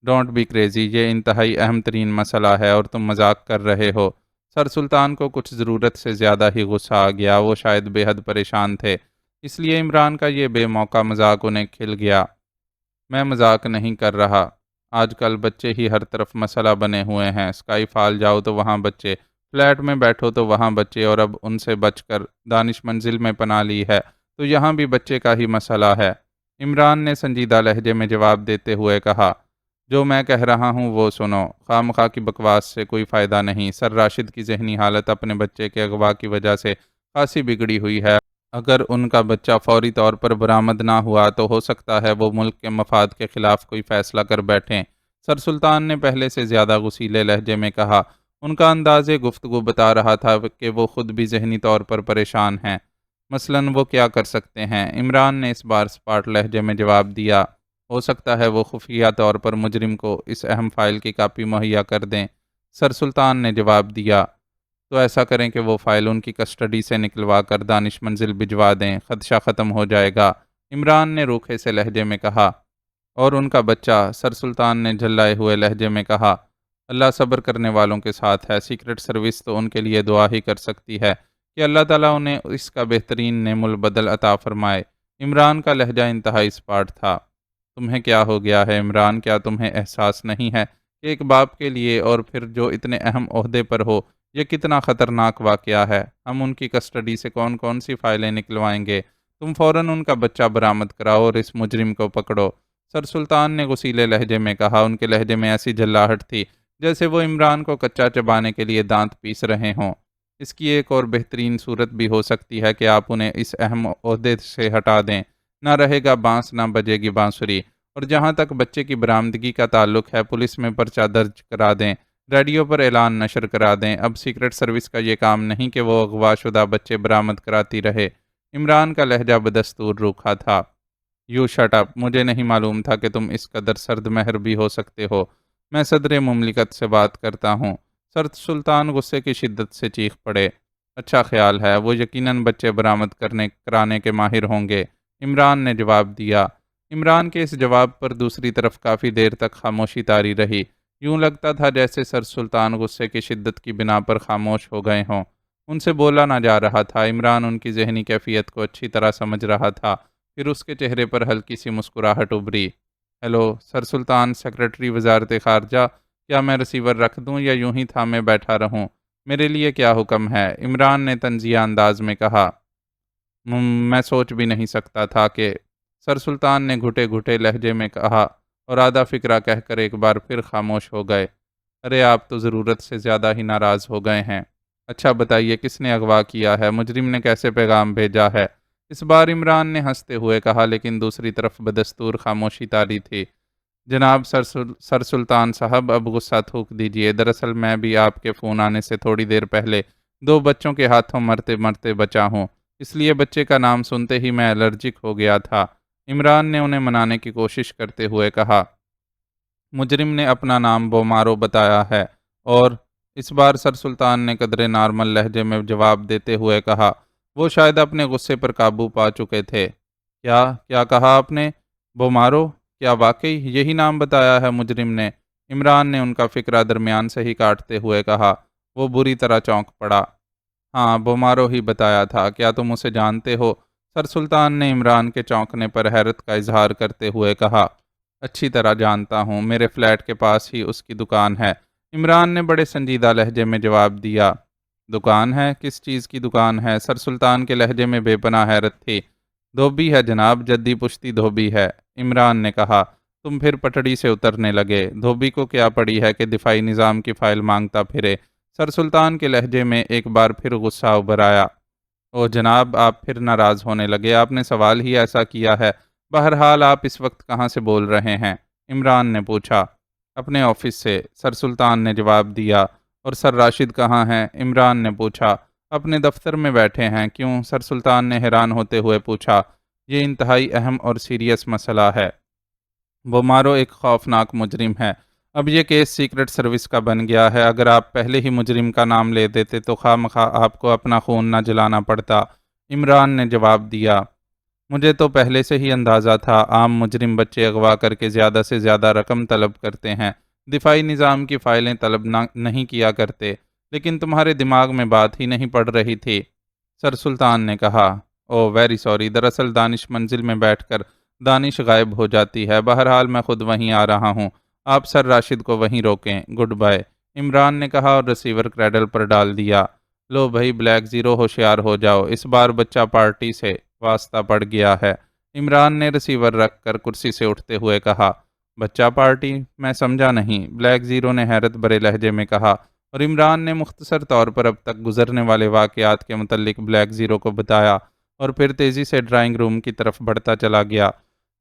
ڈونٹ بی کریزی، یہ انتہائی اہم ترین مسئلہ ہے اور تم مذاق کر رہے ہو۔ سر سلطان کو کچھ ضرورت سے زیادہ ہی غصہ آ گیا۔ وہ شاید بے حد پریشان تھے، اس لیے عمران کا یہ بے موقع مذاق انہیں کھل گیا۔ میں مذاق نہیں کر رہا۔ آج کل بچے ہی ہر طرف مسئلہ بنے ہوئے ہیں۔ اسکائی فال جاؤ تو وہاں بچے، فلیٹ میں بیٹھو تو وہاں بچے، اور اب ان سے بچ کر دانش منزل میں پناہ لی ہے تو یہاں بھی بچے کا ہی مسئلہ ہے۔ عمران نے سنجیدہ لہجے میں جواب دیتے ہوئے کہا۔ جو میں کہہ رہا ہوں وہ سنو، خواہ مخواہ کی بکواس سے کوئی فائدہ نہیں۔ سر راشد کی ذہنی حالت اپنے بچے کے اغوا کی وجہ سے خاصی بگڑی ہوئی ہے۔ اگر ان کا بچہ فوری طور پر برآمد نہ ہوا تو ہو سکتا ہے وہ ملک کے مفاد کے خلاف کوئی فیصلہ کر بیٹھیں۔ سر سلطان نے پہلے سے زیادہ غصیلے لہجے میں کہا۔ ان کا انداز گفتگو بتا رہا تھا کہ وہ خود بھی ذہنی طور پر پریشان ہیں۔ مثلاً وہ کیا کر سکتے ہیں؟ عمران نے اس بار سپاٹ لہجے میں جواب دیا۔ ہو سکتا ہے وہ خفیہ طور پر مجرم کو اس اہم فائل کی کاپی مہیا کر دیں۔ سر سلطان نے جواب دیا۔ تو ایسا کریں کہ وہ فائل ان کی کسٹڈی سے نکلوا کر دانش منزل بھجوا دیں، خدشہ ختم ہو جائے گا۔ عمران نے روکھے سے لہجے میں کہا۔ اور ان کا بچہ، سر سلطان نے جھلائے ہوئے لہجے میں کہا۔ اللہ صبر کرنے والوں کے ساتھ ہے۔ سیکرٹ سروس تو ان کے لیے دعا ہی کر سکتی ہے کہ اللہ تعالیٰ انہیں اس کا بہترین نعم البدل عطا فرمائے۔ عمران کا لہجہ انتہائی سپاٹ تھا۔ تمہیں کیا ہو گیا ہے عمران؟ کیا تمہیں احساس نہیں ہے کہ ایک باپ کے لیے، اور پھر جو اتنے اہم عہدے پر ہو، یہ کتنا خطرناک واقعہ ہے؟ ہم ان کی کسٹڈی سے کون کون سی فائلیں نکلوائیں گے؟ تم فوراً ان کا بچہ برآمد کراؤ اور اس مجرم کو پکڑو۔ سر سلطان نے غصیلے لہجے میں کہا۔ ان کے لہجے میں ایسی جھلاہٹ تھی جیسے وہ عمران کو کچا چبانے کے لیے دانت پیس رہے ہوں۔ اس کی ایک اور بہترین صورت بھی ہو سکتی ہے کہ آپ انہیں اس اہم عہدے سے ہٹا دیں۔ نہ رہے گا بانس، نہ بجے گی بانسری۔ اور جہاں تک بچے کی برآمدگی کا تعلق ہے، پولیس میں پرچہ درج کرا دیں، ریڈیو پر اعلان نشر کرا دیں۔ اب سیکرٹ سروس کا یہ کام نہیں کہ وہ اغوا شدہ بچے برآمد کراتی رہے۔ عمران کا لہجہ بدستور روکھا تھا۔ یو شٹ اپ، مجھے نہیں معلوم تھا کہ تم اس قدر سرد مہر بھی ہو سکتے ہو۔ میں صدر مملکت سے بات کرتا ہوں۔ سر سلطان غصے کی شدت سے چیخ پڑے۔ اچھا خیال ہے، وہ یقیناً بچے برآمد کرانے کے ماہر ہوں گے، عمران نے جواب دیا۔ عمران کے اس جواب پر دوسری طرف کافی دیر تک خاموشی طاری رہی۔ یوں لگتا تھا جیسے سر سلطان غصے کی شدت کی بنا پر خاموش ہو گئے ہوں۔ ان سے بولا نہ جا رہا تھا۔ عمران ان کی ذہنی کیفیت کو اچھی طرح سمجھ رہا تھا۔ پھر اس کے چہرے پر ہلکی سی مسکراہٹ ابھری۔ ہیلو سر سلطان، سیکریٹری وزارت خارجہ، کیا میں ریسیور رکھ دوں یا یوں ہی تھامے بیٹھا رہوں؟ میرے لیے کیا حکم ہے؟ عمران نے طنزیہ انداز میں کہا۔ میں سوچ بھی نہیں سکتا تھا کہ سر سلطان نے گھٹے گھٹے لہجے میں کہا اور آدھا فکرہ کہہ کر ایک بار پھر خاموش ہو گئے۔ ارے آپ تو ضرورت سے زیادہ ہی ناراض ہو گئے ہیں۔ اچھا بتائیے، کس نے اغوا کیا ہے؟ مجرم نے کیسے پیغام بھیجا ہے؟ اس بار عمران نے ہنستے ہوئے کہا، لیکن دوسری طرف بدستور خاموشی طاری تھی۔ جناب سر سلطان صاحب، اب غصہ تھوک دیجئے۔ دراصل میں بھی آپ کے فون آنے سے تھوڑی دیر پہلے 2 بچوں کے ہاتھوں مرتے مرتے بچا ہوں، اس لیے بچے کا نام سنتے ہی میں الرجک ہو گیا تھا۔ عمران نے انہیں منانے کی کوشش کرتے ہوئے کہا۔ مجرم نے اپنا نام بومارو بتایا ہے، اور اس بار سر سلطان نے قدرے نارمل لہجے میں جواب دیتے ہوئے کہا۔ وہ شاید اپنے غصے پر قابو پا چکے تھے۔ کیا کیا کہا آپ نے؟ بومارو؟ کیا واقعی یہی نام بتایا ہے مجرم نے؟ عمران نے ان کا فکرہ درمیان سے ہی کاٹتے ہوئے کہا۔ وہ بری طرح چونک پڑا۔ ہاں، بومارو ہی بتایا تھا۔ کیا تم اسے جانتے ہو؟ سر سلطان نے عمران کے چونکنے پر حیرت کا اظہار کرتے ہوئے کہا۔ اچھی طرح جانتا ہوں، میرے فلیٹ کے پاس ہی اس کی دکان ہے، عمران نے بڑے سنجیدہ لہجے میں جواب دیا۔ دکان ہے؟ کس چیز کی دکان ہے؟ سر سلطان کے لہجے میں بے پناہ حیرت تھی۔ دھوبی ہے جناب، جدی پشتی دھوبی ہے، عمران نے کہا۔ تم پھر پٹڑی سے اترنے لگے۔ دھوبی کو کیا پڑی ہے کہ دفاعی نظام کی فائل مانگتا پھرے؟ سر سلطان کے لہجے میں ایک بار پھر غصہ ابھر آیا۔ او جناب، آپ پھر ناراض ہونے لگے، آپ نے سوال ہی ایسا کیا ہے۔ بہرحال آپ اس وقت کہاں سے بول رہے ہیں؟ عمران نے پوچھا۔ اپنے آفس سے، سر سلطان نے جواب دیا۔ اور سر راشد کہاں ہیں؟ عمران نے پوچھا۔ اپنے دفتر میں بیٹھے ہیں۔ کیوں؟ سر سلطان نے حیران ہوتے ہوئے پوچھا۔ یہ انتہائی اہم اور سیریس مسئلہ ہے۔ بومارو ایک خوفناک مجرم ہے۔ اب یہ کیس سیکرٹ سروس کا بن گیا ہے۔ اگر آپ پہلے ہی مجرم کا نام لے دیتے تو خواہ مخواہ آپ کو اپنا خون نہ جلانا پڑتا، عمران نے جواب دیا۔ مجھے تو پہلے سے ہی اندازہ تھا، عام مجرم بچے اغوا کر کے زیادہ سے زیادہ رقم طلب کرتے ہیں، دفاعی نظام کی فائلیں طلب نہیں کیا کرتے، لیکن تمہارے دماغ میں بات ہی نہیں پڑ رہی تھی، سر سلطان نے کہا۔ او ویری سوری، دراصل دانش منزل میں بیٹھ کر دانش غائب ہو جاتی ہے۔ بہرحال میں خود وہیں آ رہا ہوں، آپ سر راشد کو وہیں روکیں۔ گڈ بائے، عمران نے کہا اور ریسیور کریڈل پر ڈال دیا۔ لو بھائی بلیک زیرو، ہوشیار ہو جاؤ، اس بار بچہ پارٹی سے واسطہ پڑ گیا ہے، عمران نے ریسیور رکھ کر کرسی سے اٹھتے ہوئے کہا۔ بچہ پارٹی؟ میں سمجھا نہیں، بلیک زیرو نے حیرت بھرے لہجے میں کہا، اور عمران نے مختصر طور پر اب تک گزرنے والے واقعات کے متعلق بلیک زیرو کو بتایا اور پھر تیزی سے ڈرائنگ روم کی طرف بڑھتا چلا گیا۔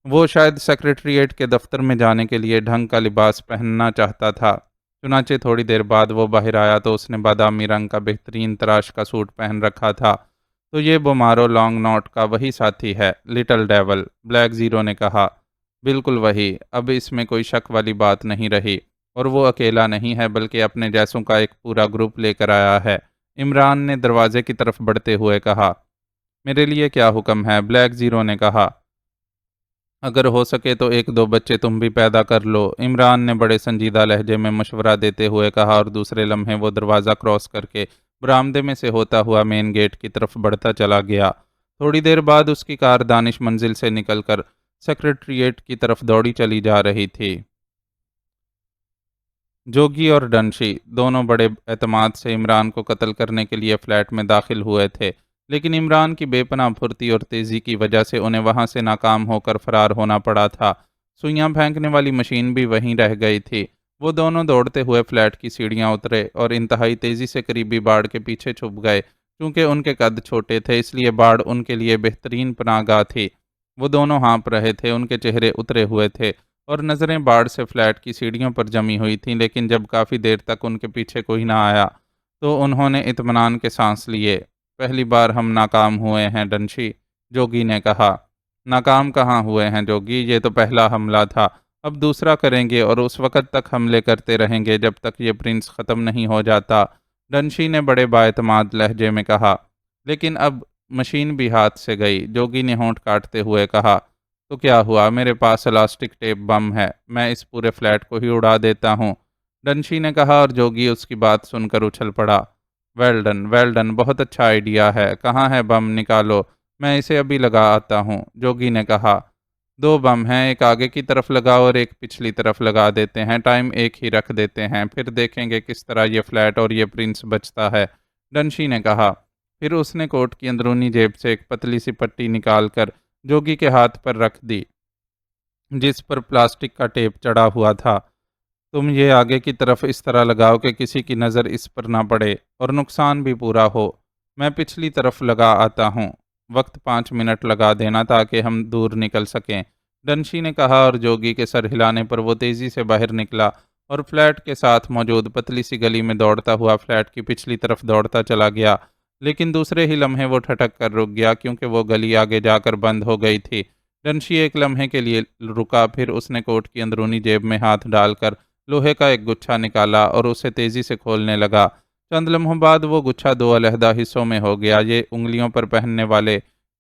وہ شاید سیکریٹریٹ کے دفتر میں جانے کے لیے ڈھنگ کا لباس پہننا چاہتا تھا، چنانچہ تھوڑی دیر بعد وہ باہر آیا تو اس نے بادامی رنگ کا بہترین تراش کا سوٹ پہن رکھا تھا۔ تو یہ بومارو لانگ نوٹ کا وہی ساتھی ہے، لٹل ڈیول، بلیک زیرو نے کہا۔ بالکل وہی، اب اس میں کوئی شک والی بات نہیں رہی، اور وہ اکیلا نہیں ہے بلکہ اپنے جیسوں کا ایک پورا گروپ لے کر آیا ہے، عمران نے دروازے کی طرف بڑھتے ہوئے کہا۔ میرے لیے کیا حکم ہے؟ بلیک زیرو نے کہا۔ اگر ہو سکے تو ایک دو بچے تم بھی پیدا کر لو، عمران نے بڑے سنجیدہ لہجے میں مشورہ دیتے ہوئے کہا، اور دوسرے لمحے وہ دروازہ کراس کر کے برآمدے میں سے ہوتا ہوا مین گیٹ کی طرف بڑھتا چلا گیا۔ تھوڑی دیر بعد اس کی کار دانش منزل سے نکل کر سیکریٹریٹ کی طرف دوڑی چلی جا رہی تھی۔ جوگی اور ڈنشی دونوں بڑے اعتماد سے عمران کو قتل کرنے کے لیے فلیٹ میں داخل ہوئے تھے، لیکن عمران کی بے پناہ پھرتی اور تیزی کی وجہ سے انہیں وہاں سے ناکام ہو کر فرار ہونا پڑا تھا۔ سوئیاں پھینکنے والی مشین بھی وہیں رہ گئی تھی۔ وہ دونوں دوڑتے ہوئے فلیٹ کی سیڑھیاں اترے اور انتہائی تیزی سے قریبی باڑ کے پیچھے چھپ گئے۔ چونکہ ان کے قد چھوٹے تھے اس لیے باڑ ان کے لیے بہترین پناہ گاہ تھی۔ وہ دونوں ہانپ رہے تھے، ان کے چہرے اترے ہوئے تھے اور نظریں باڑ سے فلیٹ کی سیڑھیوں پر جمی ہوئی تھیں، لیکن جب کافی دیر تک ان کے پیچھے کوئی نہ آیا تو انہوں نے اطمینان کے سانس لیے۔ پہلی بار ہم ناکام ہوئے ہیں ڈنشی، جوگی نے کہا۔ ناکام کہاں ہوئے ہیں جوگی، یہ تو پہلا حملہ تھا، اب دوسرا کریں گے اور اس وقت تک حملے کرتے رہیں گے جب تک یہ پرنس ختم نہیں ہو جاتا، ڈنشی نے بڑے بااعتماد لہجے میں کہا۔ لیکن اب مشین بھی ہاتھ سے گئی، جوگی نے ہونٹ کاٹتے ہوئے کہا۔ تو کیا ہوا؟ میرے پاس الاسٹک ٹیپ بم ہے، میں اس پورے فلیٹ کو ہی اڑا دیتا ہوں، ڈنشی نے کہا، اور جوگی اس کی بات سن کر اچھل پڑا۔ ویل ڈن، بہت اچھا آئیڈیا ہے، کہاں ہے بم؟ نکالو، میں اسے ابھی لگا آتا ہوں، جوگی نے کہا۔ دو بم ہیں، ایک آگے کی طرف لگاؤ اور ایک پچھلی طرف لگا دیتے ہیں، ٹائم ایک ہی رکھ دیتے ہیں، پھر دیکھیں گے کس طرح یہ فلیٹ اور یہ پرنس بچتا ہے، ڈنشی نے کہا۔ پھر اس نے کوٹ کی اندرونی جیب سے ایک پتلی سی پٹی نکال کر جوگی کے ہاتھ پر رکھ دی جس پر پلاسٹک کا ٹیپ چڑھا ہوا تھا۔ تم یہ آگے کی طرف اس طرح لگاؤ کہ کسی کی نظر اس پر نہ پڑے اور نقصان بھی پورا ہو، میں پچھلی طرف لگا آتا ہوں، وقت 5 منٹ لگا دینا تاکہ ہم دور نکل سکیں، ڈنشی نے کہا، اور جوگی کے سر ہلانے پر وہ تیزی سے باہر نکلا اور فلیٹ کے ساتھ موجود پتلی سی گلی میں دوڑتا ہوا فلیٹ کی پچھلی طرف دوڑتا چلا گیا، لیکن دوسرے ہی لمحے وہ ٹھٹک کر رک گیا کیونکہ وہ گلی آگے جا کر بند ہو گئی تھی۔ ڈنشی ایک لمحے کے لیے رکا، پھر اس نے کوٹ کی اندرونی جیب میں ہاتھ ڈال کر لوہے کا ایک گچھا نکالا اور اسے تیزی سے کھولنے لگا۔ چند لمحوں بعد وہ گچھا 2 علیحدہ حصوں میں ہو گیا، یہ انگلیوں پر پہننے والے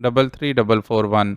33441,